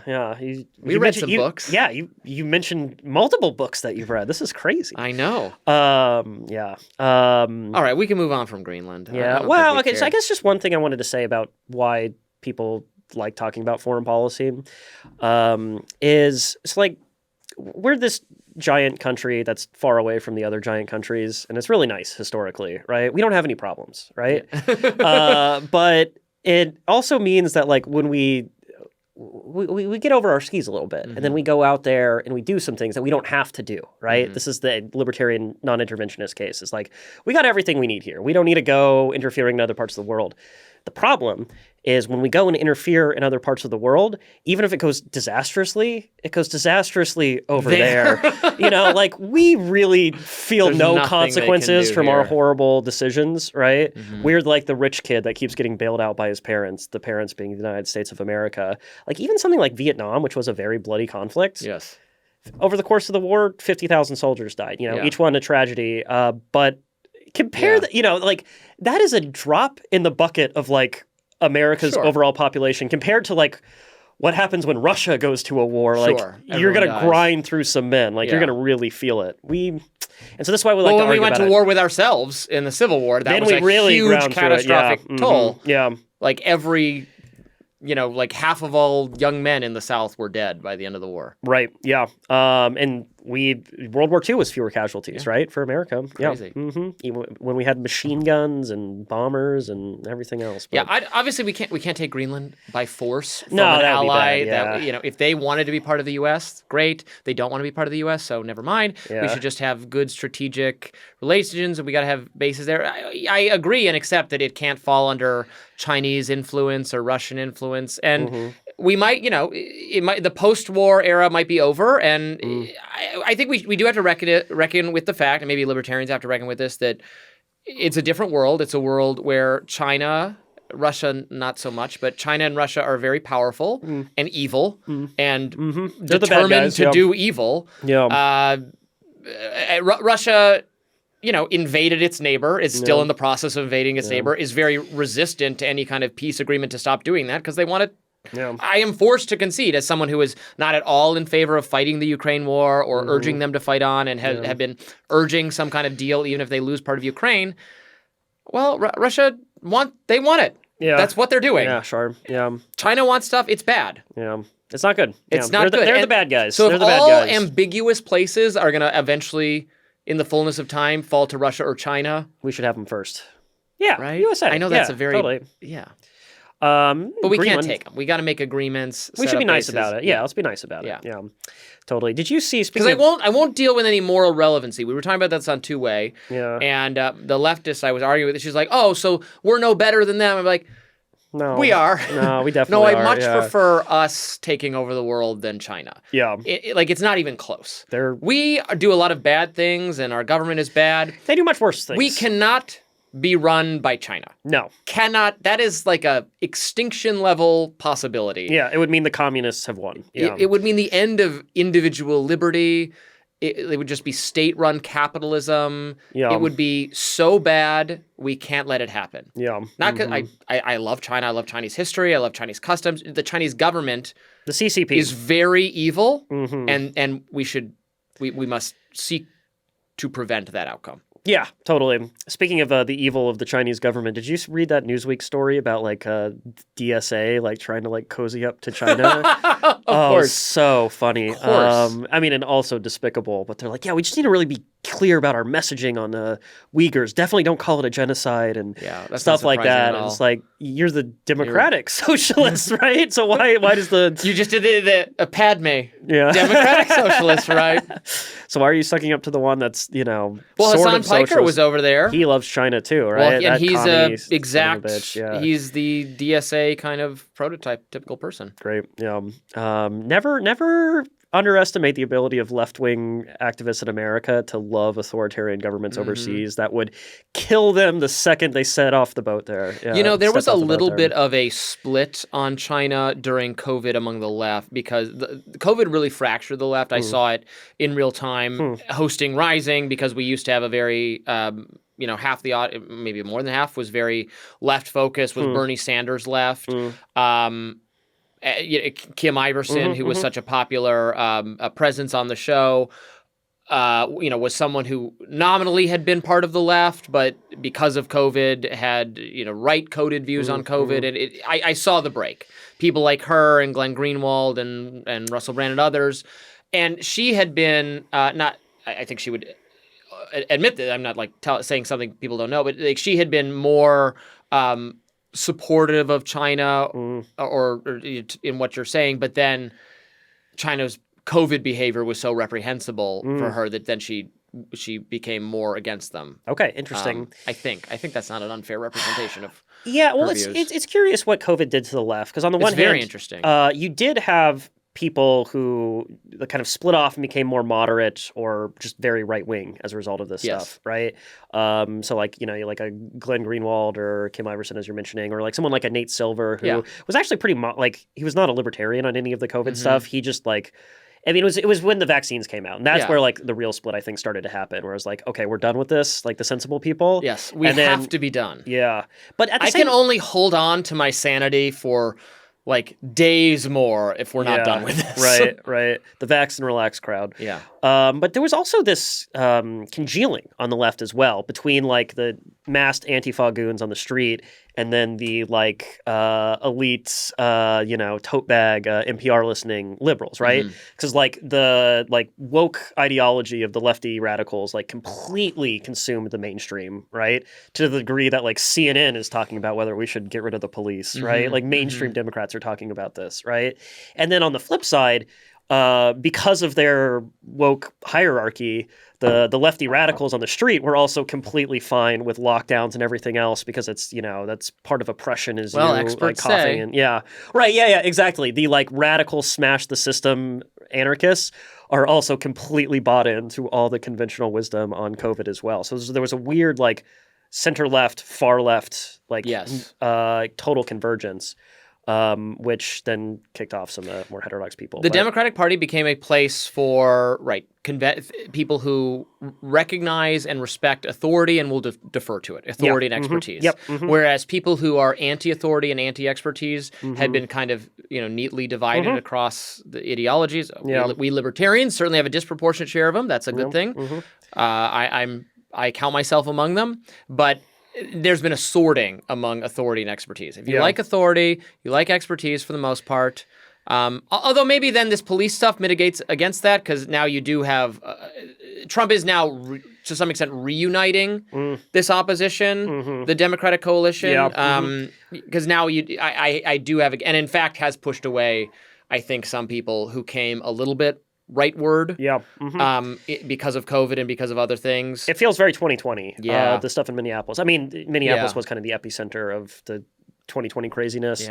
We read some books. Yeah, you mentioned multiple books that you've read. This is crazy. I know. Yeah. All right, we can move on from Greenland. Yeah. Well, okay. So I guess just one thing I wanted to say about why people like talking about foreign policy is it's like we're this giant country that's far away from the other giant countries, and it's really nice historically, right? We don't have any problems, right? But it also means that like when we get over our skis a little bit, and then we go out there and we do some things that we don't have to do, right? This is the libertarian non-interventionist case. It's like, we got everything we need here. We don't need to go interfering in other parts of the world. The problem is when we go and interfere in other parts of the world, even if it goes disastrously, it goes disastrously over there. Like we really feel no consequences from our horrible decisions, right? We're like the rich kid that keeps getting bailed out by his parents, the parents being the United States of America. Like even something like Vietnam, which was a very bloody conflict. Yes. Over the course of the war, 50,000 soldiers died, each one a tragedy. But compare like that is a drop in the bucket of like America's overall population compared to like what happens when Russia goes to a war. Like you're going to grind through some men. Like you're going to really feel it. And so that's why we like to argue about it. When we went to war with ourselves in the Civil War, that was a huge catastrophic toll. Yeah. Like every like half of all young men in the South were dead by the end of the war. Right. Yeah. And World War II was fewer casualties, right, for America. Crazy. Yeah. When we had machine guns and bombers and everything else. But... Yeah. Obviously, we can't take Greenland by force from an ally. Bad, that if they wanted to be part of the U.S., great. They don't want to be part of the U.S., so never mind. Yeah. We should just have good strategic relations, and we got to have bases there. I agree and accept that it can't fall under Chinese influence or Russian influence, and we might, the post-war era might be over, and I think we do have to reckon with the fact, and maybe libertarians have to reckon with this, that it's a different world. It's a world where China, Russia not so much, but China and Russia are very powerful and evil and determined to do evil. Yeah. Russia, invaded its neighbor, is still in the process of invading its neighbor, is very resistant to any kind of peace agreement to stop doing that because they want to. Yeah. I am forced to concede as someone who is not at all in favor of fighting the Ukraine war or urging them to fight on and have been urging some kind of deal even if they lose part of Ukraine. Well, Russia want it. Yeah. That's what they're doing. Yeah, sure. Yeah. China wants stuff. It's bad. Yeah. It's not good. It's not good. They're the bad guys. So they're if the bad all guys. ambiguous places are going to eventually, in the fullness of time, fall to Russia or China, we should have them first. Yeah. right? USA. I know that's a very totally. yeah. But we can't take them. We got to make agreements. We should be nice about it. Yeah, let's be nice about it. Yeah, totally. Did you see? Because I won't deal with any moral relevancy. We were talking about this on Two Way. Yeah. And the leftist I was arguing with, she's like, "Oh, so we're no better than them." I'm like, "No, we are. No, we definitely no, are. I much prefer us taking over the world than China. Yeah, it's not even close. We do a lot of bad things, and our government is bad. They do much worse things. We cannot be run by China. No. Cannot. That is like a extinction level possibility. Yeah, it would mean the communists have won. Yeah. It would mean the end of individual liberty. It would just be state-run capitalism. Yeah. It would be so bad, we can't let it happen. Yeah. Not because I love China. I love Chinese history. I love Chinese customs. The Chinese government, the CCP, is very evil, and we must seek to prevent that outcome. Yeah, totally. Speaking of the evil of the Chinese government, did you read that Newsweek story about DSA trying to cozy up to China? Of course. So funny. Of course. And also despicable. But they're like, yeah, we just need to really be clear about our messaging on the Uyghurs. Definitely don't call it a genocide and stuff like that. And it's like, you're the democratic socialists, right? So why does the you just did the Padme democratic socialist, right? So why are you sucking up to the one that's well, sort Hassan of Piker socialist? Was over there. He loves China too, right? Well, and he's exact. He's the DSA kind of prototype, typical person. Great. Yeah. Never underestimate the ability of left-wing activists in America to love authoritarian governments overseas. That would kill them the second they set off the boat there. Yeah, there was a little bit of a split on China during COVID among the left because COVID really fractured the left. I saw it in real time hosting Rising because we used to have a very half the audience, maybe more than half, was very left-focused, was Bernie Sanders left. Kim Iverson, who was such a popular presence on the show, was someone who nominally had been part of the left, but because of COVID had, right-coded views on COVID. And I saw the break. People like her and Glenn Greenwald and Russell Brand and others. And she had been I think she would admit that I'm not saying something people don't know, but she had been more supportive of China or in what you're saying, but then China's COVID behavior was so reprehensible for her that then she became more against them. Okay, interesting. I think that's not an unfair representation of it's curious what COVID did to the left because on the one hand, very interesting. You did have people who kind of split off and became more moderate or just very right wing as a result of this stuff, right? So like a Glenn Greenwald or Kim Iverson, as you're mentioning, or someone like a Nate Silver who was actually pretty he was not a libertarian on any of the COVID stuff. He just it was when the vaccines came out, and that's where the real split I think started to happen. Where it's okay, we're done with this, the sensible people. Yes, we have to be done. Yeah, but at the I can only hold on to my sanity for days more if we're not done with this. Right. The vax and relax crowd. Yeah. But there was also this congealing on the left as well between the masked Antifa goons on the street and then the elite, tote bag NPR listening liberals, right? Because the woke ideology of the lefty radicals completely consumed the mainstream, right? To the degree that CNN is talking about whether we should get rid of the police, right? Mainstream Democrats are talking about this, right? And then on the flip side, because of their woke hierarchy, the lefty radicals on the street were also completely fine with lockdowns and everything else because it's that's part of oppression is experts coughing say. and exactly. The radical smash the system anarchists are also completely bought into all the conventional wisdom on COVID as well. So there was a weird center left, far left, like Yes. Total convergence. Which then kicked off some more heterodox people. The Democratic Party became a place for people who recognize and respect authority and will defer to it, authority and expertise. Whereas people who are anti-authority and anti-expertise had been kind of neatly divided across the ideologies. We libertarians certainly have a disproportionate share of them. That's a good thing. I count myself among them, but there's been a sorting among authority and expertise. If you like authority, you like expertise for the most part. Although maybe then this police stuff mitigates against that, because now you do have Trump is now to some extent reuniting this opposition, the Democratic coalition, because now I do have, and in fact has pushed away, I think, some people who came a little bit rightward because of COVID and because of other things. It feels very 2020, the stuff in Minneapolis. I mean, Minneapolis was kind of the epicenter of the 2020 craziness.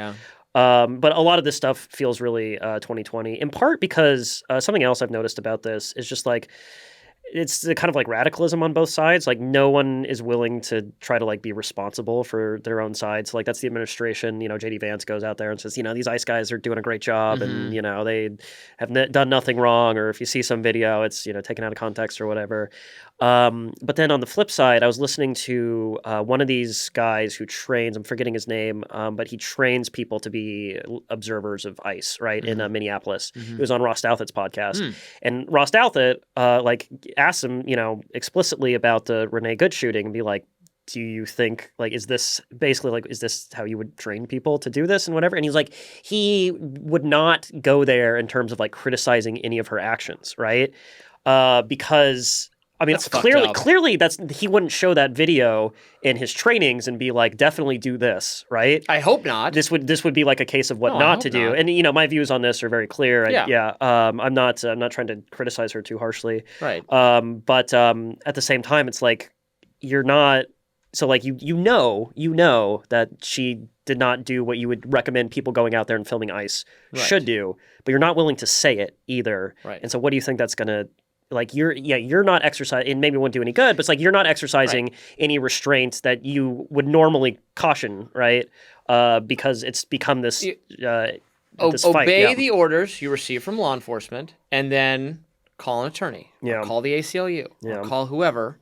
But a lot of this stuff feels really 2020, in part because something else I've noticed about this is just like, it's the kind of like radicalism on both sides. Like no one is willing to try to like be responsible for their own sides. Like that's the administration. JD Vance goes out there and says, these ICE guys are doing a great job, and they have done nothing wrong. Or if you see some video, it's taken out of context or whatever. But then on the flip side, I was listening to one of these guys who trains. I'm forgetting his name, but he trains people to be observers of ICE, right, in Minneapolis. He was on Ross Douthat's podcast, and Ross Douthat asked him, explicitly about the Renee Good shooting, and be like, do you think, like, is this how you would train people to do this and whatever? And he's like, he would not go there in terms of like criticizing any of her actions, right? Because I mean, clearly he wouldn't show that video in his trainings and be like, definitely do this, right? I hope not. This would be like a case of what not to do. Not. And my views on this are very clear. I'm not trying to criticize her too harshly. Right. But at the same time, it's like you're not. So like you know that she did not do what you would recommend people going out there and filming ICE should do, but you're not willing to say it either. Right. And so what do you think that's gonna? Like you're not exercising, and maybe it won't do any good, but it's like you're not exercising any restraints that you would normally caution, right? Because it's become this this fight. Obey the orders you receive from law enforcement, and then call an attorney, or call the ACLU, or call whoever.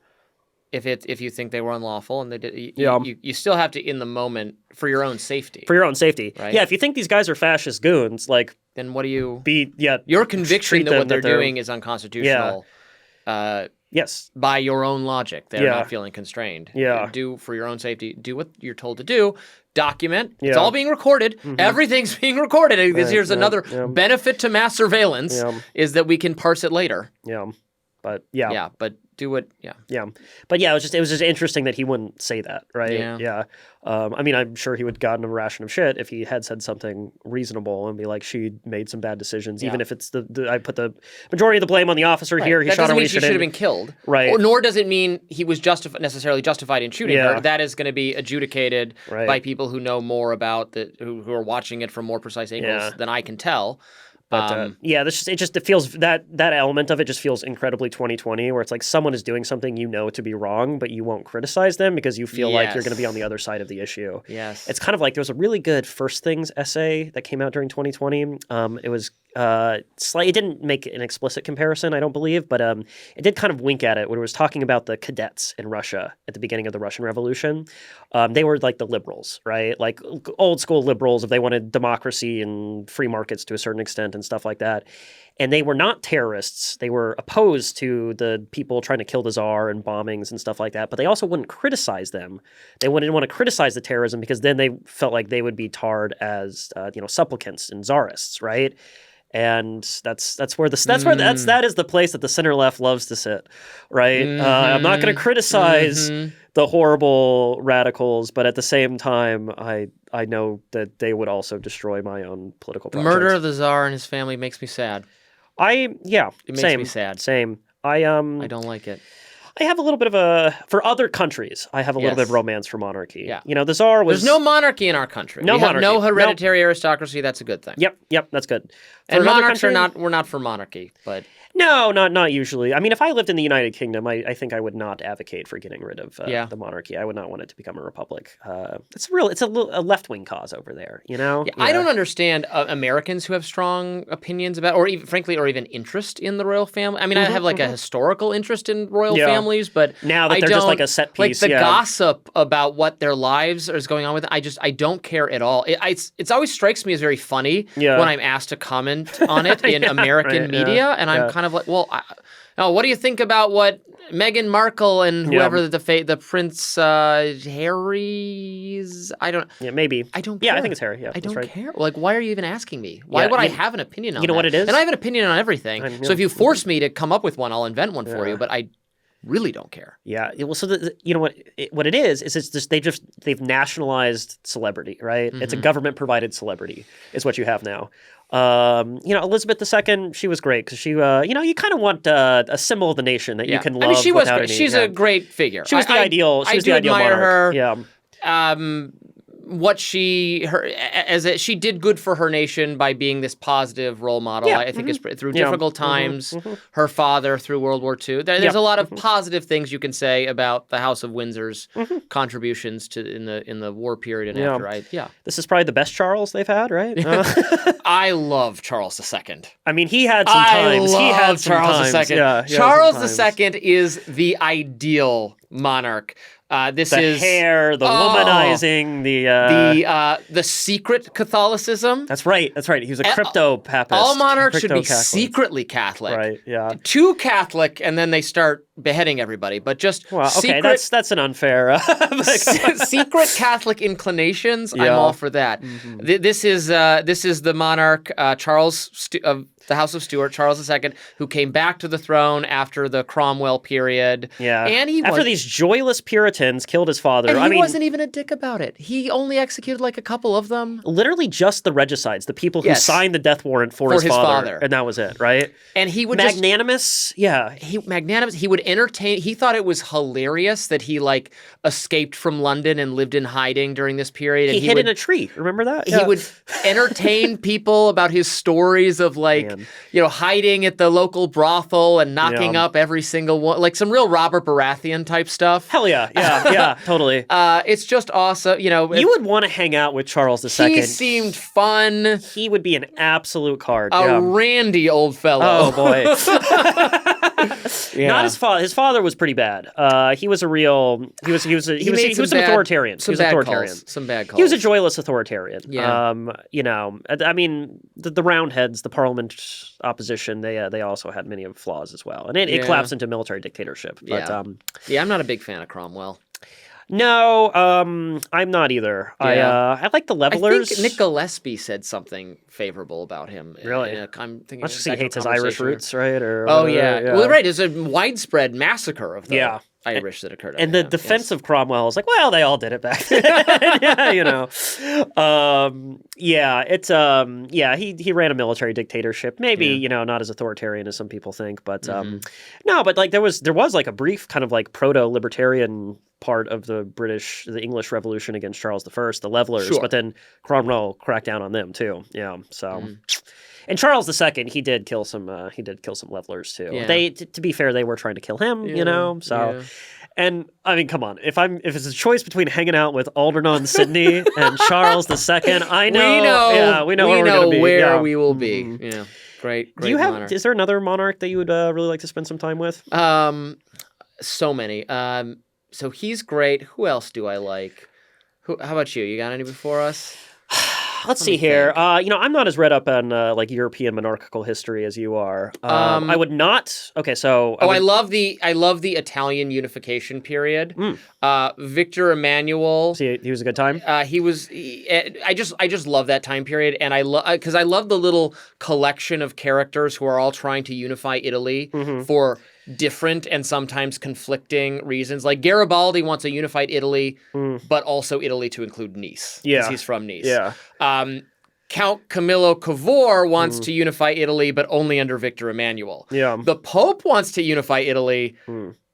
If you think they were unlawful and they did, you still have to, in the moment, for your own safety. For your own safety, right? Yeah. If you think these guys are fascist goons, like, then what do you be? Your conviction that what they're doing is unconstitutional. Yes. By your own logic, they're not feeling constrained. Do for your own safety. Do what you're told to do. Document. It's all being recorded. Everything's being recorded. Here's another benefit to mass surveillance is that we can parse it later. But but do it. But it was just interesting that he wouldn't say that, right? I mean, I'm sure he would have gotten a ration of shit if he had said something reasonable and be like, she made some bad decisions, even if it's I put the majority of the blame on the officer here. He shot her when he should have been killed, right? Nor does it mean he was necessarily justified in shooting her. That is going to be adjudicated by people who know more about who are watching it from more precise angles than I can tell. But it feels that element of it just feels incredibly 2020, where it's like someone is doing something to be wrong, but you won't criticize them because you feel like you're going to be on the other side of the issue. Yes, it's kind of like there was a really good First Things essay that came out during 2020. It was it didn't make an explicit comparison, I don't believe, but it did kind of wink at it when it was talking about the cadets in Russia at the beginning of the Russian Revolution. They were like the liberals, right? Like old school liberals, if they wanted democracy and free markets to a certain extent and stuff like that. And they were not terrorists. They were opposed to the people trying to kill the Tsar and bombings and stuff like that. But they also wouldn't criticize them. They wouldn't want to criticize the terrorism because then they felt like they would be tarred as supplicants and czarists, right? And that is the place that the center left loves to sit, right? I'm not going to criticize the horrible radicals, but at the same time, I know that they would also destroy my own political projects. The murder of the Tsar and his family makes me sad. It makes me sad. Same. I don't like it. I have a little bit of for other countries, I have a little bit of romance for monarchy. Yeah. You know, the Tsar was... There's no monarchy in our country. No monarchy. No hereditary aristocracy. That's a good thing. Yep, that's good. And monarchs we're not for monarchy, but... No, not usually. I mean, if I lived in the United Kingdom, I think I would not advocate for getting rid of the monarchy. I would not want it to become a republic. It's a left-wing cause over there, you know? Yeah. I don't understand Americans who have strong opinions about, or even interest in the royal family. I mean, I have like a historical interest in royal families, but now that they're just like a set piece, like the gossip about what their lives is going on with, I don't care at all. It always strikes me as very funny when I'm asked to comment on it in American media, and I'm kind of like, well, what do you think about what Meghan Markle and whoever the Prince Harry's? I don't. Yeah, maybe. I don't care. Yeah, I think it's Harry. Yeah, I don't care. Like, why are you even asking me? Why would I have an opinion on that? You know what it is? And I have an opinion on everything. So if you force me to come up with one, I'll invent one for you. But I really don't care. Yeah. Well, so you know what it is it's just they've nationalized celebrity, right? It's a government provided celebrity is what you have now. You know, Elizabeth II, she was great because she, you know, you kind of want a symbol of the nation that you can love. I mean, she's a great figure. She was the ideal. She was the ideal admire monarch. Her. Yeah. She did good for her nation by being this positive role model. Yeah. I think it's through difficult times. Her father through World War II. There's a lot of positive things you can say about the House of Windsor's contributions to in the war period and after. This is probably the best Charles they've had, right? I love Charles II. I mean, he had some times. He had some Charles times. II. Yeah, Charles II is the ideal monarch. This is hair, the womanizing, the secret Catholicism. That's right. He was a crypto papist. All monarchs should be secretly Catholic. Right. Yeah. Too Catholic, and then they start beheading everybody. But just secret, that's an unfair. Secret Catholic inclinations. I'm all for that. This is the monarch Charles of the House of Stuart, Charles II, who came back to the throne after the Cromwell period. Yeah. And after these joyless Puritans killed his father. And he wasn't even a dick about it. He only executed like a couple of them. Literally just the regicides, the people who signed the death warrant for his father. And that was it, right? And he would magnanimous. Magnanimous. He would entertain. He thought it was hilarious that he like escaped from London and lived in hiding during this period. And he hid in a tree. Remember that? He would entertain people about his stories of like, you know, hiding at the local brothel and knocking up every single one, like some real Robert Baratheon type stuff. Hell yeah, totally. It's just awesome. You know, you would want to hang out with Charles II. He seemed fun. He would be an absolute card. A randy old fellow. Oh boy. Not his father. His father was pretty bad. He was a real. He was an authoritarian. Some bad calls. He was a joyless authoritarian. Yeah. You know, I mean, the Roundheads, the Parliament opposition, they also had many flaws as well, and it collapsed into military dictatorship. But, I'm not a big fan of Cromwell. No, I'm not either. Yeah. I like the Levelers. I think Nick Gillespie said something favorable about him. Really? I'm thinking much as he hates his Irish roots, right? Or yeah. Well, right. There's a widespread massacre of the Irish that occurred. And the defense of Cromwell is like, well, they all did it back then. You know. He ran a military dictatorship. Maybe, you know, not as authoritarian as some people think, but no, but like there was like a brief kind of like proto-libertarian part of the English Revolution against Charles I, the Levelers, but then Cromwell cracked down on them too. Yeah, so. And Charles II, he did kill some Levelers too. Yeah. To be fair, they were trying to kill him, you know. So, and I mean, come on, if it's a choice between hanging out with Algernon Sidney and Charles II, we know where we will be. Yeah, great. Do you have? Monarch. Is there another monarch that you would really like to spend some time with? So many. So he's great. Who else do I like? How about you? You got any before us? Let's see here. You know, I'm not as read up on like European monarchical history as you are. I would not. Okay, so I love the Italian unification period. Victor Emmanuel. He was a good time. I just love that time period, and I love the little collection of characters who are all trying to unify Italy for different and sometimes conflicting reasons. Like Garibaldi wants a unified Italy, but also Italy to include Nice. Yeah, because he's from Nice. Yeah. Count Camillo Cavour wants to unify Italy, but only under Victor Emmanuel. Yeah. The Pope wants to unify Italy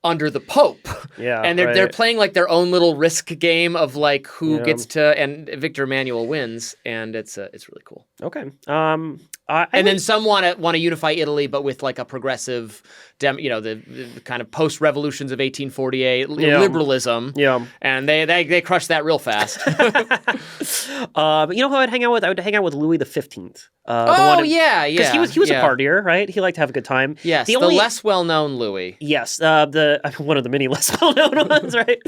under the Pope. Yeah, and they're playing like their own little Risk game of like who gets to, and Victor Emmanuel wins, and it's really cool. Okay. Then some want to unify Italy, but with like a progressive, the kind of post revolutions of 1848 liberalism. Yeah. And they crushed that real fast. You know who I'd hang out with? I would hang out with Louis XV. Yeah. Because he was a partier, right? He liked to have a good time. Yes, the less well-known Louis. Yes, one of the many less well-known ones, right?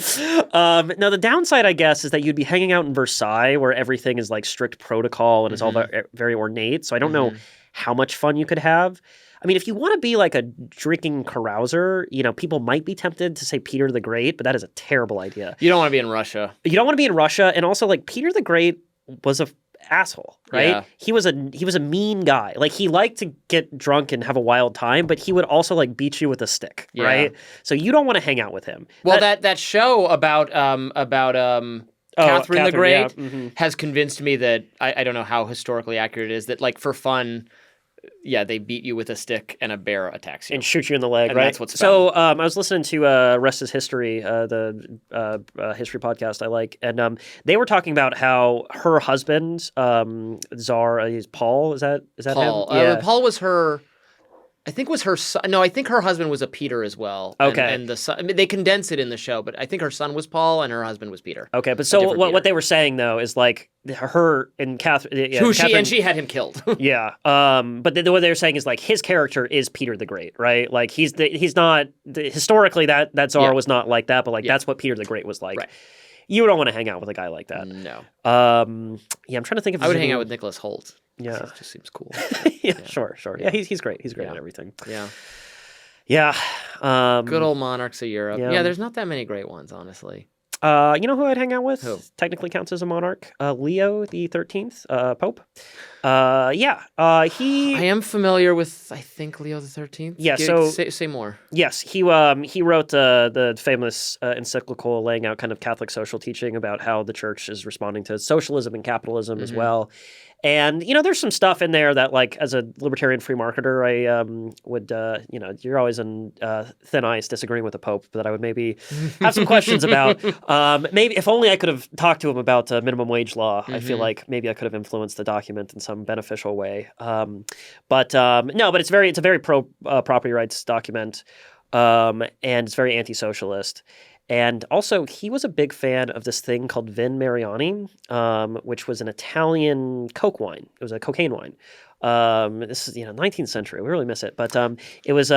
Now, the downside, I guess, is that you'd be hanging out in Versailles, where everything is like strict protocol and it's all very ornate. So I don't know how much fun you could have. I mean, if you want to be like a drinking carouser, people might be tempted to say Peter the Great, but that is a terrible idea. You don't want to be in Russia. You don't want to be in Russia, and also like Peter the Great was a asshole, right? Yeah. He was a mean guy. Like he liked to get drunk and have a wild time, but he would also like beat you with a stick, right? So you don't want to hang out with him. Well, that show about Catherine the Great has convinced me that I don't know how historically accurate it is, that like for fun, they beat you with a stick and a bear attacks you. And shoot you in the leg, and right? That's what's fun. So I was listening to Rest is History, the history podcast I like, and they were talking about how her husband, Tsar, is Paul, is that Paul. him? Paul was her... I think was her son. No, I think her husband was a Peter as well. Okay. And the son, they condense it in the show, but I think her son was Paul and her husband was Peter. Okay, but so what they were saying though is like her and Catherine... she had him killed. Yeah. But what they were saying is like his character is Peter the Great, right? Like he's not... historically that Tsar was not like that, but like that's what Peter the Great was like. Right. You don't want to hang out with a guy like that. No. I'm trying to think of... I would hang out with Nicholas Hoult. Yeah. It just seems cool. Yeah, sure. Yeah, he's great. He's great at everything. Yeah. Yeah. Good old monarchs of Europe. Yeah, there's not that many great ones, honestly. You know who I'd hang out with? Who? Technically counts as a monarch. Leo the 13th, Pope. He... I am familiar with, I think, Leo the 13th. Yeah, say more. Yes, he wrote the famous encyclical laying out kind of Catholic social teaching about how the church is responding to socialism and capitalism as well. And, there's some stuff in there that, like, as a libertarian free marketer, I would, you're always on thin ice disagreeing with the Pope, but that I would maybe have some questions about. Maybe if only I could have talked to him about minimum wage law, I feel like maybe I could have influenced the document in some beneficial way. But it's a very pro property rights document, and it's very anti-socialist. And also, he was a big fan of this thing called Vin Mariani, which was an Italian Coke wine. It was a cocaine wine. This is 19th century. We really miss it, but it was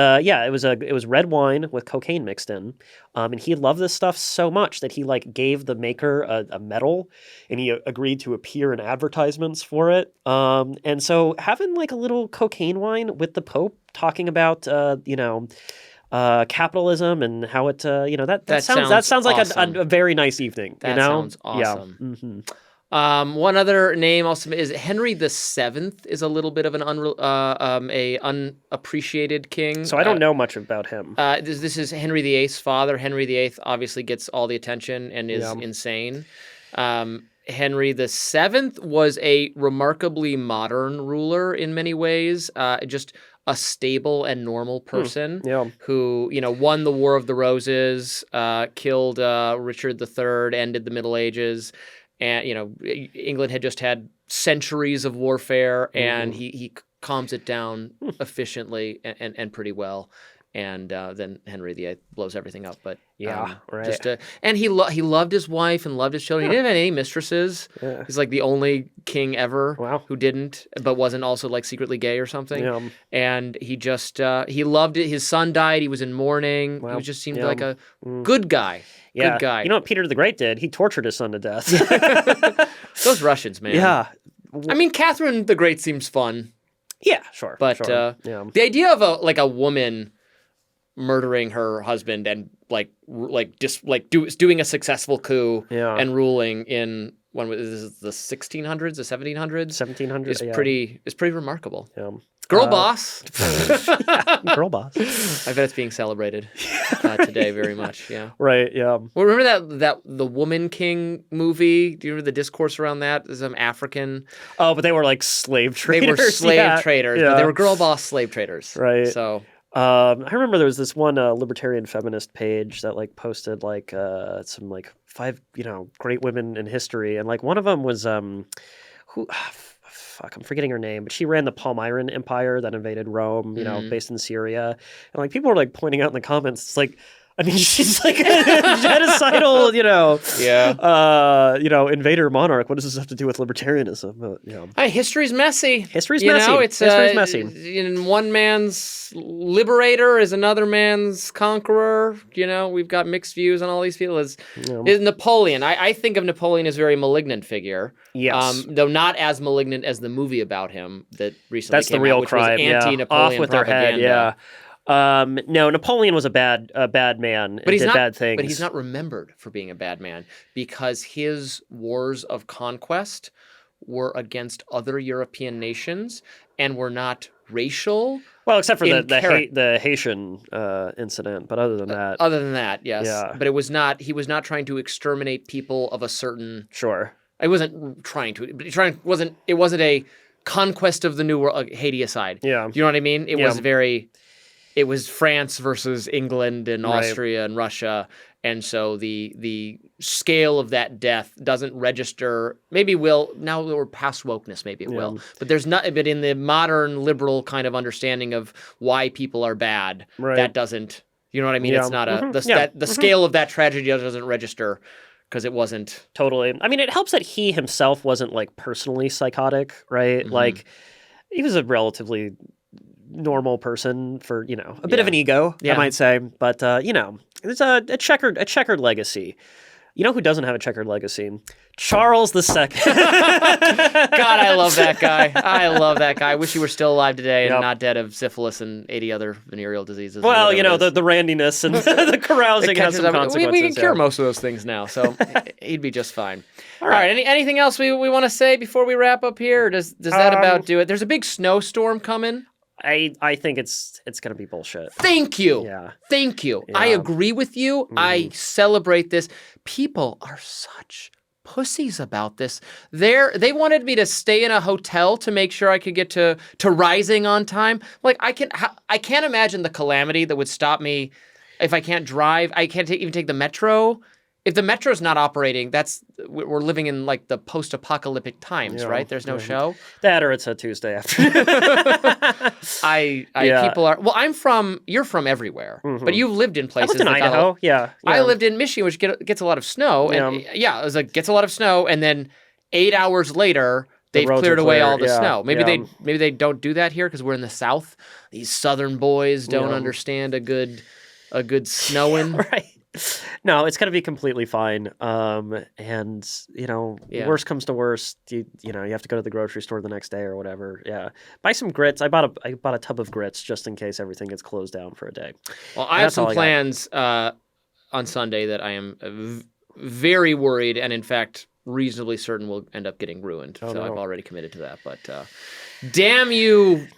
red wine with cocaine mixed in, and he loved this stuff so much that he like gave the maker a medal, and he agreed to appear in advertisements for it. And so having like a little cocaine wine with the Pope talking about capitalism and how it that sounds like awesome. a very nice evening. That sounds awesome. Yeah. Mm-hmm. One other name also is Henry VII is a little bit of an unappreciated king. So I don't know much about him. This is Henry VIII's father. Henry VIII obviously gets all the attention and is insane. Henry VII was a remarkably modern ruler in many ways. Just a stable and normal person who, won the War of the Roses, killed Richard III, ended the Middle Ages. And, England had just had centuries of warfare, and he calms it down efficiently and pretty well. And then Henry VIII blows everything up. But right. And he loved his wife and loved his children. He didn't have any mistresses. Yeah. He's like the only king ever who didn't, but wasn't also like secretly gay or something. Yeah. And he just he loved it. His son died. He was in mourning. He just seemed like a good guy. Yeah. Good guy. You know what Peter the Great did? He tortured his son to death. Those Russians, man. Yeah. I mean, Catherine the Great seems fun. Yeah, sure. But sure. The idea of a woman murdering her husband and doing a successful coup and ruling in the 1600s, the 1700s is pretty remarkable. Yeah. Girl boss. Girl boss. I bet it's being celebrated today very much. Yeah. Right. Yeah. Well, remember that the Woman King movie? Do you remember the discourse around that? There's some African. Oh, but they were like slave traders. They were slave traders, but they were girl boss slave traders. Right. So I remember there was this one libertarian feminist page that like posted like some like 5 great women in history, and like one of them was who. Fuck, I'm forgetting her name, but she ran the Palmyran Empire that invaded Rome, based in Syria. And like people were like pointing out in the comments, it's like, I mean, she's like a genocidal, invader monarch. What does this have to do with libertarianism? But, Hey, history's messy. History's messy. History's messy. In one man's liberator is another man's conqueror. We've got mixed views on all these people. Is Napoleon. I think of Napoleon as a very malignant figure. Yes. Though not as malignant as the movie about him that recently That's came the real out, which crime. was anti-Napoleon Off with their head. Yeah. No, Napoleon was a bad man. But he's did not, bad things. But he's not remembered for being a bad man because his wars of conquest were against other European nations and were not racial. Well, except for the Haitian incident, but other than that, yes. Yeah. But it was not. He was not trying to exterminate people of a certain. Sure. I wasn't trying to. But it wasn't a conquest of the New World. Haiti aside. Yeah. Do you know what I mean? It was France versus England and Austria and Russia, and so the scale of that death doesn't register. Maybe will now that we're past wokeness. Maybe it will, but there's not. But in the modern liberal kind of understanding of why people are bad, that doesn't. You know what I mean? It's not the scale of that tragedy doesn't register because it wasn't totally. I mean, it helps that he himself wasn't like personally psychotic, right? Mm-hmm. Like he was a relatively normal person for a bit of an ego, I might say, but there's a checkered legacy. You know who doesn't have a checkered legacy? Charles II. God, I love that guy. I wish he were still alive today and not dead of syphilis and 80 other venereal diseases. Well, the randiness and the carousing has some consequences. We can cure most of those things now, so he'd be just fine. All right. Anything else we want to say before we wrap up here? Or does that about do it? There's a big snowstorm coming. I think it's going to be bullshit. Thank you. Yeah. Thank you. Yeah. I agree with you. Mm-hmm. I celebrate this. People are such pussies about this. They wanted me to stay in a hotel to make sure I could get to Rising on time. Like I can't imagine the calamity that would stop me if I can't drive. I can't even take the metro. If the metro's not operating, we're living in like the post-apocalyptic times, right? There's no show. That or it's a Tuesday afternoon. People are. Well, you're from everywhere, but you've lived in places. I lived in Idaho. Yeah. I lived in Michigan, which gets a lot of snow. And it was like gets a lot of snow, and then 8 hours later, they've cleared away all the snow. Maybe they don't do that here because we're in the South. These Southern boys don't understand a good snowing. Right. No, it's going to be completely fine. And worst comes to worst, you have to go to the grocery store the next day or whatever. Yeah, buy some grits. I bought a tub of grits just in case everything gets closed down for a day. Well, I have some plans on Sunday that I am very worried, and in fact, reasonably certain will end up getting ruined. I've already committed to that. But damn you,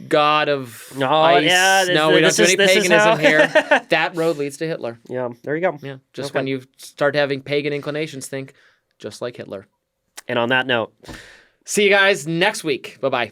God of ice. We don't do any paganism here. That road leads to Hitler. Yeah, there you go. Yeah, when you start having pagan inclinations, think just like Hitler. And on that note, see you guys next week. Bye-bye.